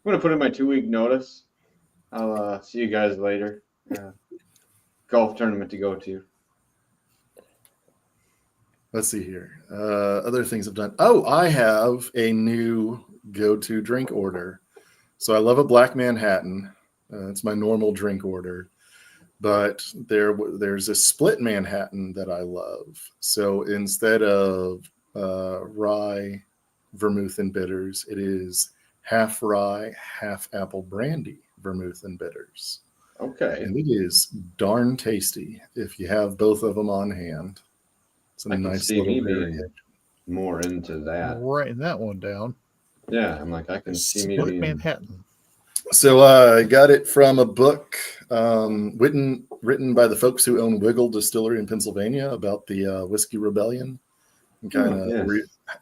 Speaker 3: gonna put in my 2-week notice. I'll see you guys later. Golf tournament to go to.
Speaker 4: Let's see here. Other things I've done. Oh, I have a new go-to drink order. So I love a Black Manhattan. It's my normal drink order, but there's a split Manhattan that I love. So instead of rye, vermouth, and bitters, it is half rye, half apple brandy, vermouth, and bitters.
Speaker 3: Okay.
Speaker 4: And it is darn tasty if you have both of them on hand. It's a nice little variation.
Speaker 3: More into that.
Speaker 1: Writing that one down.
Speaker 3: Yeah, I'm I can see me
Speaker 1: Split
Speaker 3: being
Speaker 1: Manhattan.
Speaker 4: So I got it from a book written by the folks who own Wiggle Distillery in Pennsylvania about the Whiskey Rebellion and kind of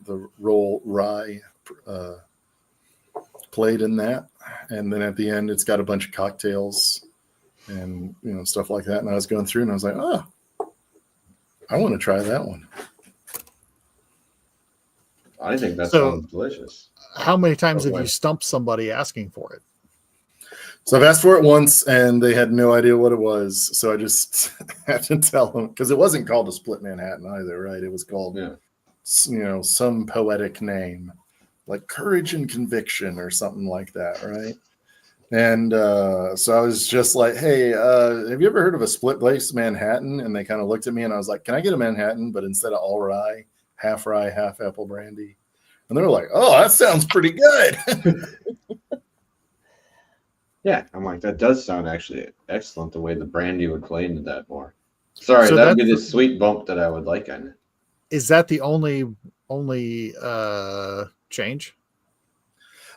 Speaker 4: the role rye played in that. And then at the end, it's got a bunch of cocktails and stuff like that. And I was going through and I was like, oh, I want to try that one.
Speaker 3: I think that
Speaker 1: So-
Speaker 3: sounds delicious.
Speaker 1: How many times
Speaker 3: Oh,
Speaker 1: have you
Speaker 3: boy.
Speaker 1: stumped somebody asking for it?
Speaker 4: So I've asked for it once and they had no idea what it was. So I just had to tell them, because it wasn't called a split Manhattan either, right? It was called, some poetic name like Courage and Conviction or something like that, right? And so I was just like, hey, have you ever heard of a split base Manhattan? And they kind of looked at me and I was like, can I get a Manhattan, but instead of all rye, half apple brandy? And they were like, oh, that sounds pretty good.
Speaker 3: Yeah, I'm like, that does sound actually excellent, the way the brandy would play into that more. Sorry,
Speaker 1: So
Speaker 3: that'd be
Speaker 1: that's
Speaker 3: the sweet bump that I would like on it.
Speaker 1: Is that the only change?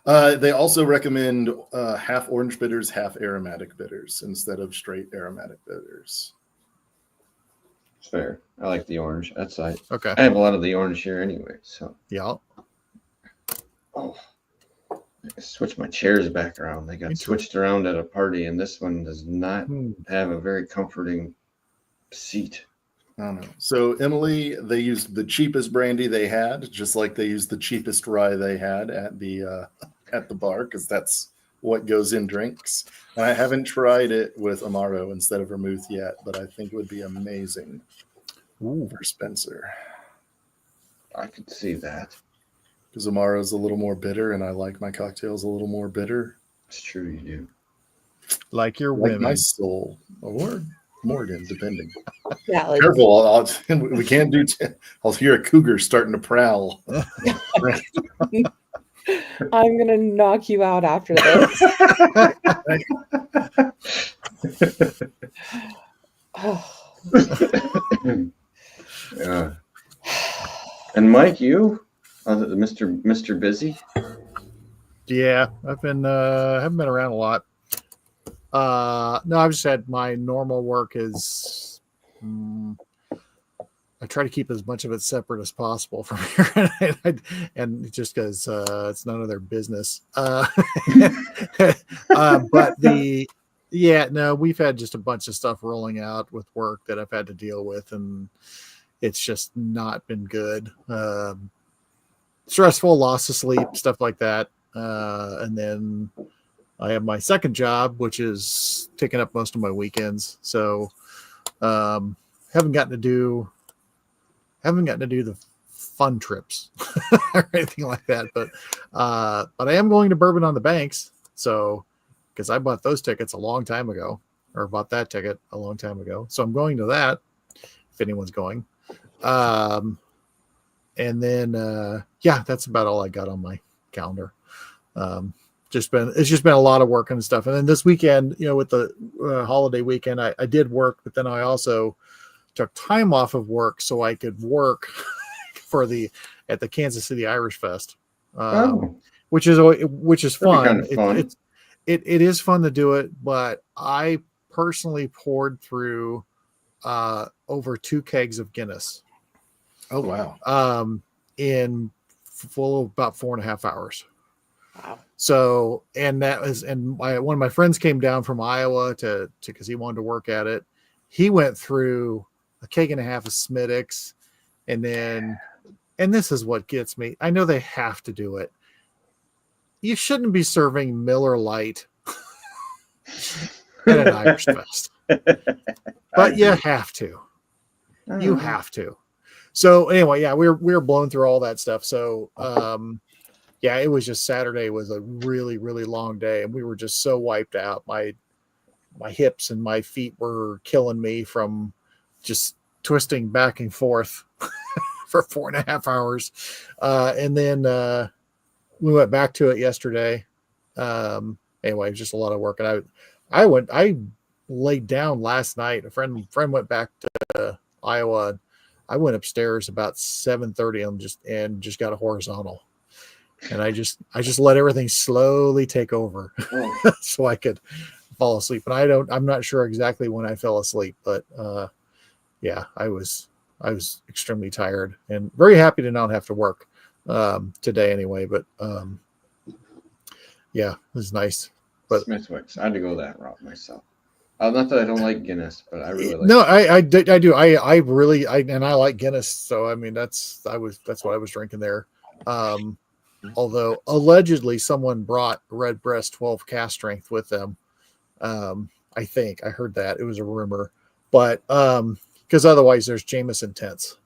Speaker 4: They also recommend half orange bitters, half aromatic bitters instead of straight aromatic bitters.
Speaker 3: Fair. I like the orange.
Speaker 1: Okay.
Speaker 3: I have a lot of the orange here anyway, so.
Speaker 1: Yeah.
Speaker 3: Oh, I switched my chairs back around. They got switched around at a party, and this one does not have a very comforting seat.
Speaker 4: I don't know. So Emily, they used the cheapest brandy they had, just like they used the cheapest rye they had at the bar, because that's what goes in drinks. And I haven't tried it with Amaro instead of vermouth yet, but I think it would be amazing for Spencer.
Speaker 3: I could see that.
Speaker 4: Because Amaro is a little more bitter, and I like my cocktails a little more bitter.
Speaker 3: It's true, you do.
Speaker 1: Like your
Speaker 4: Like
Speaker 1: women.
Speaker 4: my soul, or Morgan, depending.
Speaker 5: Yeah, like,
Speaker 4: Careful, we can't do. I'll hear a cougar starting to prowl.
Speaker 5: I'm gonna knock you out after this.
Speaker 3: Yeah. And Mike, you, Mr. Busy.
Speaker 1: Yeah, I've been haven't been around a lot. No, I've just had my normal work is. I try to keep as much of it separate as possible from here, and just because it's none of their business. But we've had just a bunch of stuff rolling out with work that I've had to deal with, and it's just not been good. Stressful, loss of sleep, stuff like that. And then I have my second job, which is taking up most of my weekends. So haven't gotten to do the fun trips or anything like that. But I am going to Bourbon on the Banks. So because I bought those tickets a long time ago, or bought that ticket a long time ago. So I'm going to that if anyone's going. And then that's about all I got on my calendar. It's just been a lot of work and stuff. And then this weekend, with the holiday weekend, I did work, but then I also took time off of work so I could work at the Kansas City Irish Fest, which is fun.
Speaker 3: Kind of fun.
Speaker 1: It is fun to do it, but I personally poured through over 2 kegs of Guinness.
Speaker 4: Oh wow!
Speaker 1: In full about 4.5 hours.
Speaker 5: wow.
Speaker 1: So, and one of my friends came down from Iowa because he wanted to work at it. He went through a keg and a half of Smittix, and this is what gets me. I know they have to do it. You shouldn't be serving Miller Lite at an Irish Fest, but you have to. You have to. So anyway, we were blowing through all that stuff. So it was just Saturday was a really, really long day, and we were just so wiped out. My hips and my feet were killing me from just twisting back and forth for 4.5 hours. And then we went back to it yesterday. Anyway, it was just a lot of work. And I laid down last night. A friend went back to Iowa. I went upstairs about 7:30 and just got a horizontal. and I just let everything slowly take over
Speaker 3: Oh,
Speaker 1: so I could fall asleep. And I'm not sure exactly when I fell asleep, but yeah, I was extremely tired and very happy to not have to work today anyway. But yeah, it was nice. But
Speaker 3: Smithwick's. I had to go that route myself. Not that I don't like Guinness, but I really like.
Speaker 1: no, I do. I really and I like Guinness. So I mean, that's what I was drinking there. Although allegedly someone brought Redbreast 12 cask strength with them. I think I heard that it was a rumor, but because otherwise there's Jameson tents,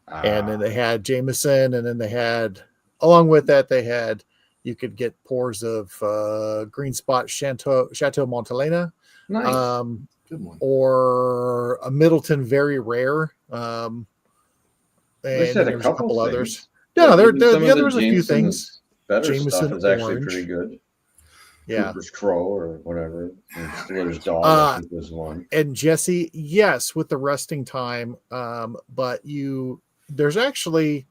Speaker 1: and then they had Jameson, and then they had along with that you could get pours of Green Spot Chateau Montelena,
Speaker 3: nice.
Speaker 4: Good one.
Speaker 1: or a Middleton Very Rare,
Speaker 3: They
Speaker 1: and
Speaker 3: said
Speaker 1: then
Speaker 3: a
Speaker 1: there was a
Speaker 3: couple
Speaker 1: couple
Speaker 3: things.
Speaker 1: others. No,
Speaker 3: Even some of
Speaker 1: there
Speaker 3: the
Speaker 1: was a few
Speaker 3: Jameson
Speaker 1: things.
Speaker 3: Better
Speaker 1: Jameson
Speaker 3: stuff is actually
Speaker 1: Orange.
Speaker 3: pretty good.
Speaker 1: Yeah.
Speaker 3: Cooper's Crow or whatever. And Steelers Dog, I think was one.
Speaker 1: And Jesse, yes, with the resting time, but there's actually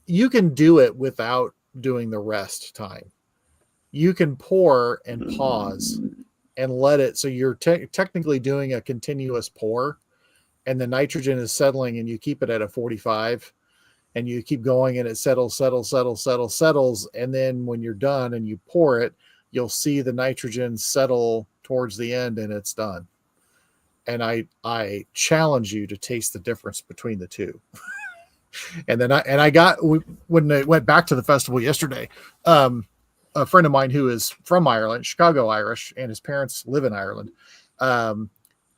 Speaker 1: you can do it without doing the rest time. You can pour and pause and let it, so you're technically doing a continuous pour, and the nitrogen is settling, and you keep it at a 45, and you keep going, and it settles, and then when you're done and you pour it, you'll see the nitrogen settle towards the end, and it's done. And I challenge you to taste the difference between the two. And then I got, when I went back to the festival yesterday, a friend of mine who is from Ireland, Chicago Irish, and his parents live in Ireland,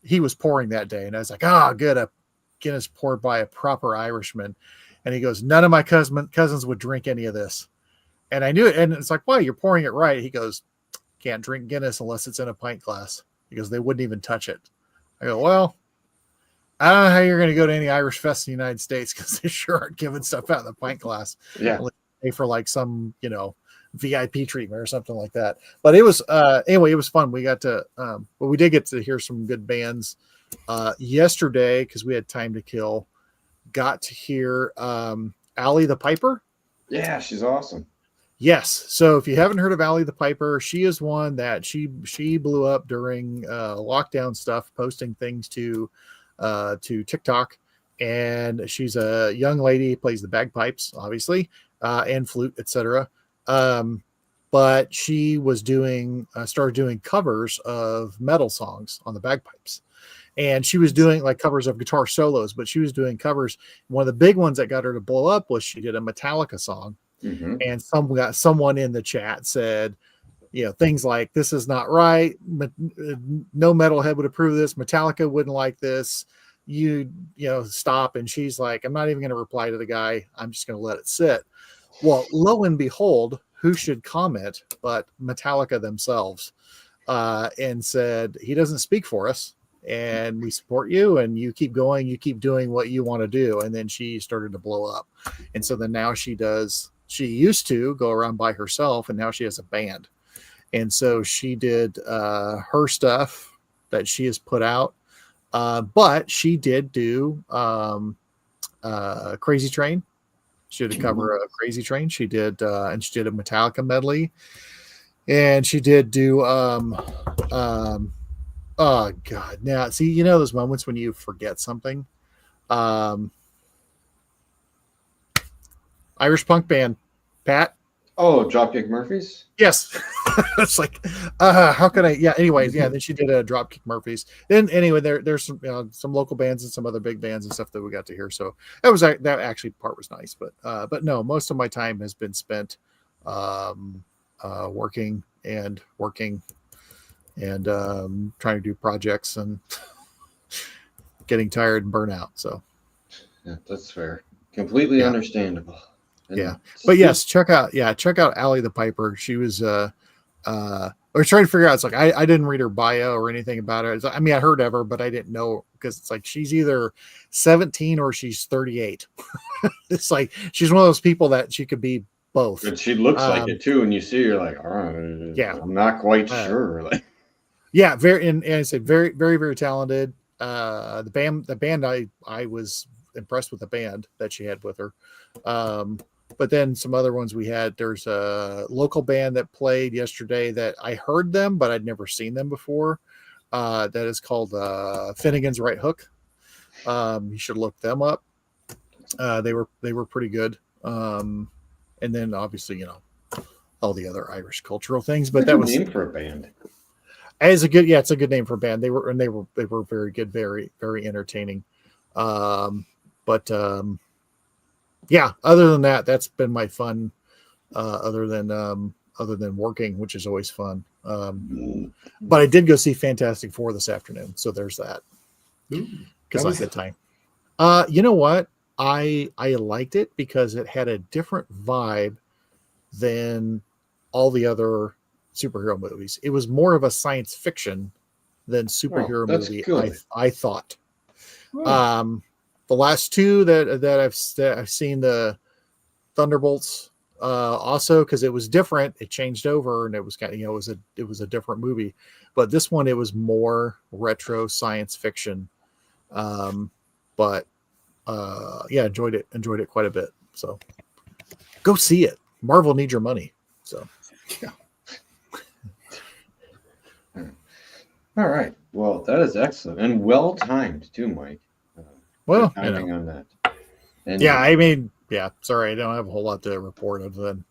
Speaker 1: he was pouring that day, and I was like, good, a Guinness poured by a proper Irishman. And he goes, none of my cousins would drink any of this. And I knew it. And it's like, why? You're pouring it right. He goes, can't drink Guinness unless it's in a pint glass. He goes, they wouldn't even touch it. I go, well, I don't know how you're going to go to any Irish fest in the United States, because they sure aren't giving stuff out in the pint glass.
Speaker 3: Yeah.
Speaker 1: Pay for like some, VIP treatment or something like that. But it was, anyway, it was fun. We got to, but we did get to hear some good bands yesterday because we had time to kill. Got to hear Allie the Piper.
Speaker 3: Yeah, she's awesome.
Speaker 1: Yes. So if you haven't heard of Allie the Piper, she is one that she blew up during lockdown stuff, posting things to TikTok. And she's a young lady, plays the bagpipes, obviously, and flute, etc. But she was started doing covers of metal songs on the bagpipes. And she was doing like covers of guitar solos, but she was doing covers. One of the big ones that got her to blow up was she did a Metallica song.
Speaker 3: Mm-hmm.
Speaker 1: And someone in the chat said, things like, this is not right. No metalhead would approve of this. Metallica wouldn't like this. Stop. And she's like, I'm not even going to reply to the guy. I'm just going to let it sit. Well, lo and behold, who should comment but Metallica themselves, and said, he doesn't speak for us, and we support you, and you keep going, you keep doing what you want to do. And then she started to blow up. And so then now she used to go around by herself, and now she has a band. And so she did her stuff that she has put out. But she did do Crazy Train. She did a cover of Crazy Train. She did, and she did a Metallica medley. And she did do oh God! Now, see, those moments when you forget something. Irish punk band, Pat.
Speaker 3: Oh, Dropkick Murphys.
Speaker 1: Yes, it's like, how could I? Yeah. Anyways, yeah. Then she did a Dropkick Murphys. Then anyway, there's some local bands and some other big bands and stuff that we got to hear. So that actually part was nice. But no, most of my time has been spent working and trying to do projects and getting tired and burnt out. So
Speaker 3: yeah, that's fair. Completely understandable. And
Speaker 1: yeah, but yes, check out Allie the Piper. She was I was trying to figure out, it's like I didn't read her bio or anything about her. I mean, I heard of her, but I didn't know, because it's like she's either 17 or she's 38. It's like she's one of those people that she could be both.
Speaker 3: But she looks like it too, and you see, you're like, all right,
Speaker 1: yeah,
Speaker 3: I'm not quite sure. Like,
Speaker 1: yeah, very, and I say very, very, very talented. The band, I was impressed with the band that she had with her. but then some other ones we had. There's a local band that played yesterday that I heard them, but I'd never seen them before. That is called Finnegan's Right Hook. You should look them up. They were pretty good. And then obviously, you know, all the other Irish cultural things, but that was
Speaker 3: name for a band.
Speaker 1: It's a good name for a band. They were very good, very, very entertaining. Yeah, other than that, that's been my fun. Other than working, which is always fun. But I did go see Fantastic Four this afternoon, so there's that. Because I had time. You know what? I liked it because it had a different vibe than all the other superhero movies. It was more of a science fiction than superhero movie.
Speaker 3: Good.
Speaker 1: I thought. The last two that I've seen, the Thunderbolts, also because it was different. It changed over and it was kind of, you know, it was a different movie. But this one, it was more retro science fiction. Yeah, enjoyed it quite a bit. So go see it. Marvel needs your money. So yeah.
Speaker 3: All right. Well, that is excellent and well timed too, Mike.
Speaker 1: Well,
Speaker 3: timing on that. And
Speaker 1: yeah, I mean, yeah. Sorry, I don't have a whole lot to report other than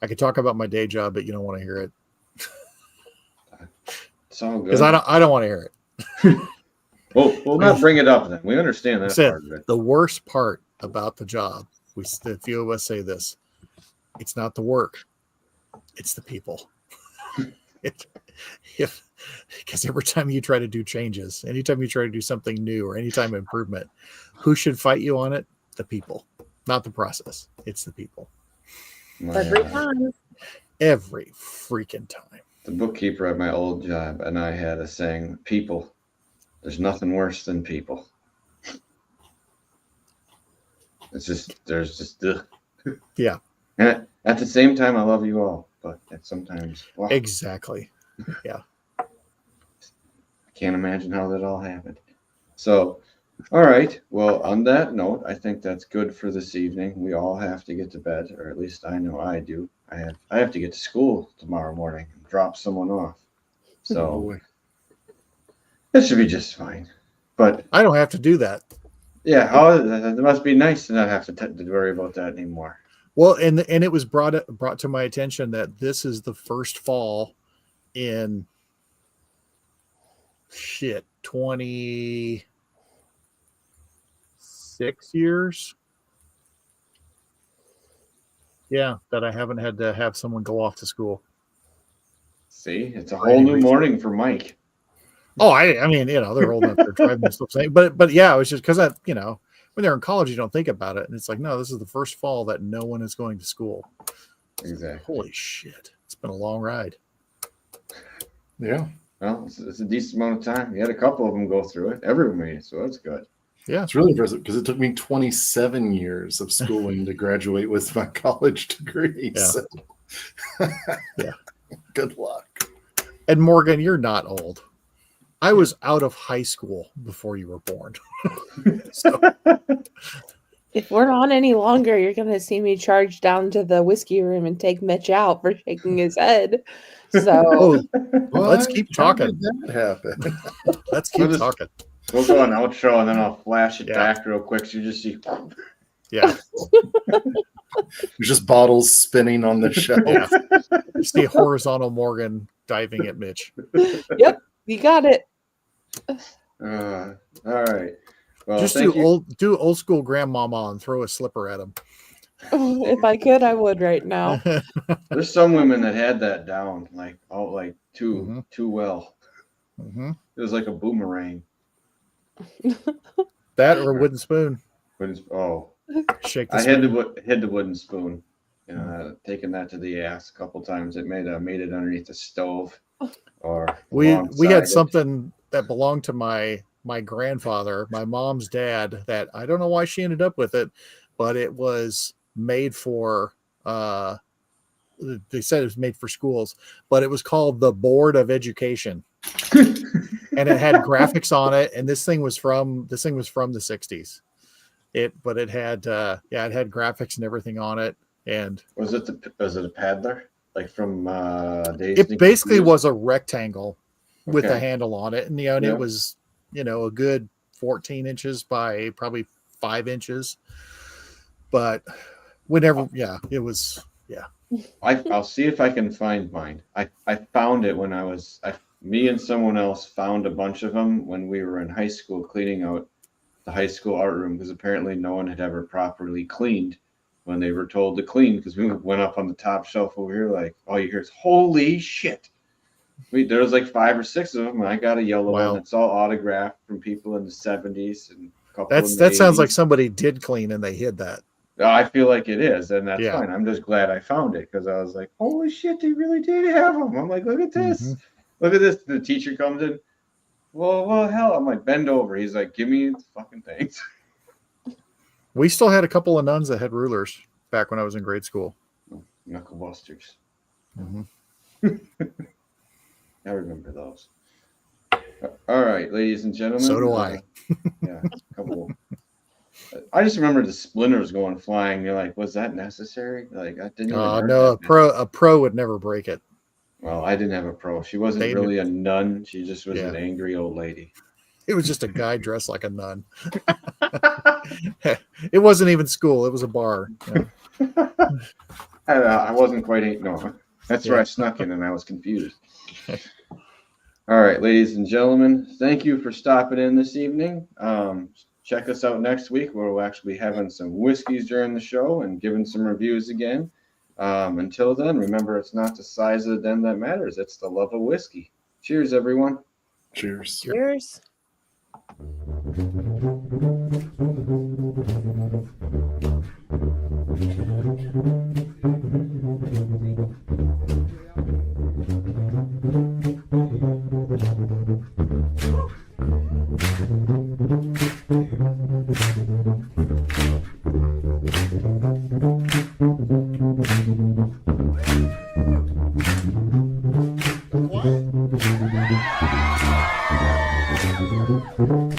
Speaker 1: I could talk about my day job, but you don't want to hear it.
Speaker 3: It's all good.
Speaker 1: Because I don't want to hear it.
Speaker 3: We'll not bring it up then. We understand that part of it.
Speaker 1: The worst part about the job, a few of us say this, it's not the work, it's the people. Because every time you try to do changes, anytime you try to do something new or anytime improvement, who should fight you on it? The people, not the process. It's the people.
Speaker 5: Every time.
Speaker 1: Every freaking time.
Speaker 3: The bookkeeper at my old job and I had a saying, people, there's nothing worse than people. There's just
Speaker 1: yeah.
Speaker 3: And at the same time, I love you all, but sometimes
Speaker 1: exactly. Yeah.
Speaker 3: I can't imagine how that all happened. So, all right. Well, on that note, I think that's good for this evening. We all have to get to bed, or at least I know I do. I have to get to school tomorrow morning and drop someone off. So it should be just fine. But
Speaker 1: I don't have to do that.
Speaker 3: Yeah, it must be nice to not have to worry about that anymore.
Speaker 1: Well, and it was brought to my attention that this is the first fall in 26 years. Yeah, that I haven't had to have someone go off to school.
Speaker 3: See, it's a whole new morning for Mike.
Speaker 1: Oh, I mean, you know, they're old enough to drive and stuff. But yeah, it was just because you know, when they're in college, you don't think about it, and it's like, no, this is the first fall that no one is going to school.
Speaker 3: Exactly.
Speaker 1: Holy shit! It's been a long ride.
Speaker 4: Yeah.
Speaker 3: Well, it's a decent amount of time. You had a couple of them go through it. Everyone, so that's good.
Speaker 1: Yeah,
Speaker 4: it's really impressive because it took me 27 years of schooling to graduate with my college degree.
Speaker 1: Yeah.
Speaker 4: So.
Speaker 1: Yeah.
Speaker 4: Good luck.
Speaker 1: And Morgan, you're not old. I was out of high school before you were born. So.
Speaker 5: If we're on any longer, you're going to see me charge down to the whiskey room and take Mitch out for shaking his head. So
Speaker 1: let's keep talking.
Speaker 4: How did that happen?
Speaker 1: Let's keep talking.
Speaker 3: We'll go an outro and then I'll flash it back real quick so you just see.
Speaker 1: Yeah.
Speaker 4: There's just bottles spinning on the shelf.
Speaker 1: Yeah. You see horizontal Morgan diving at Mitch.
Speaker 5: Yep, you got it.
Speaker 3: All right. Well,
Speaker 1: just do old school grandmama and throw a slipper at him.
Speaker 5: If I could, I would right now.
Speaker 3: There's some women that had that down, too well.
Speaker 1: Mm-hmm.
Speaker 3: It was like a boomerang.
Speaker 1: That or a wooden spoon.
Speaker 3: Shake. I had the wooden spoon. You know, taking that to the ass a couple times. It made it underneath the stove. Or
Speaker 1: we had something that belonged to my grandfather, my mom's dad, that I don't know why she ended up with it, but it was made for they said it was made for schools, but it was called the Board of Education. And it had graphics on it, and this thing was from the 60s. It had graphics and everything on it, And
Speaker 3: was it a paddler like from Days?
Speaker 1: it basically was a rectangle with a
Speaker 3: Okay.
Speaker 1: handle on it, and and
Speaker 3: Yeah.
Speaker 1: it was a good 14 inches by probably 5 inches. But whenever, it was
Speaker 3: I'll see if I can find mine. I found it when me and someone else found a bunch of them when we were in high school cleaning out the high school art room, because apparently no one had ever properly cleaned when they were told to clean, because we went up on the top shelf over here, like all you hear is holy shit. There was like 5 or 6 of them, and I got a yellow
Speaker 1: Wow.
Speaker 3: one that's all autographed from people in the 70s and a couple in the
Speaker 1: that sounds like
Speaker 3: 80s.
Speaker 1: somebody did clean and they hid that.
Speaker 3: I feel like it is, and that's
Speaker 1: Yeah.
Speaker 3: fine. I'm just glad I found it, because I was like, holy shit, they really did have them. I'm like, look at this.
Speaker 1: Mhm.
Speaker 3: Look at this. The teacher comes in. Well, hell. I'm like, bend over. He's like, give me the fucking things.
Speaker 1: We still had a couple of nuns that had rulers back when I was in grade school.
Speaker 3: Knuckle busters.
Speaker 1: Mhm.
Speaker 3: I remember those. All right, ladies and gentlemen.
Speaker 1: So do I.
Speaker 3: Yeah, a couple. I just remember the splinters going flying. You're like, was that necessary? Like, I didn't even hurt
Speaker 1: No,
Speaker 3: that
Speaker 1: a pro would never break it.
Speaker 3: Well, I didn't have a pro. She wasn't
Speaker 1: They
Speaker 3: really a nun. She just was
Speaker 1: Yeah.
Speaker 3: an angry old lady.
Speaker 1: It was just a guy dressed like a nun. It wasn't even school. It was a bar. Yeah.
Speaker 3: I wasn't quite. No, that's where I snuck in and I was confused. All right, ladies and gentlemen, thank you for stopping in this evening. Check us out next week, where we'll actually be having some whiskeys during the show and giving some reviews again. Until then, remember, it's not the size of the den that matters. It's the love of whiskey. Cheers, everyone.
Speaker 4: Cheers.
Speaker 5: Cheers.
Speaker 6: Thank you.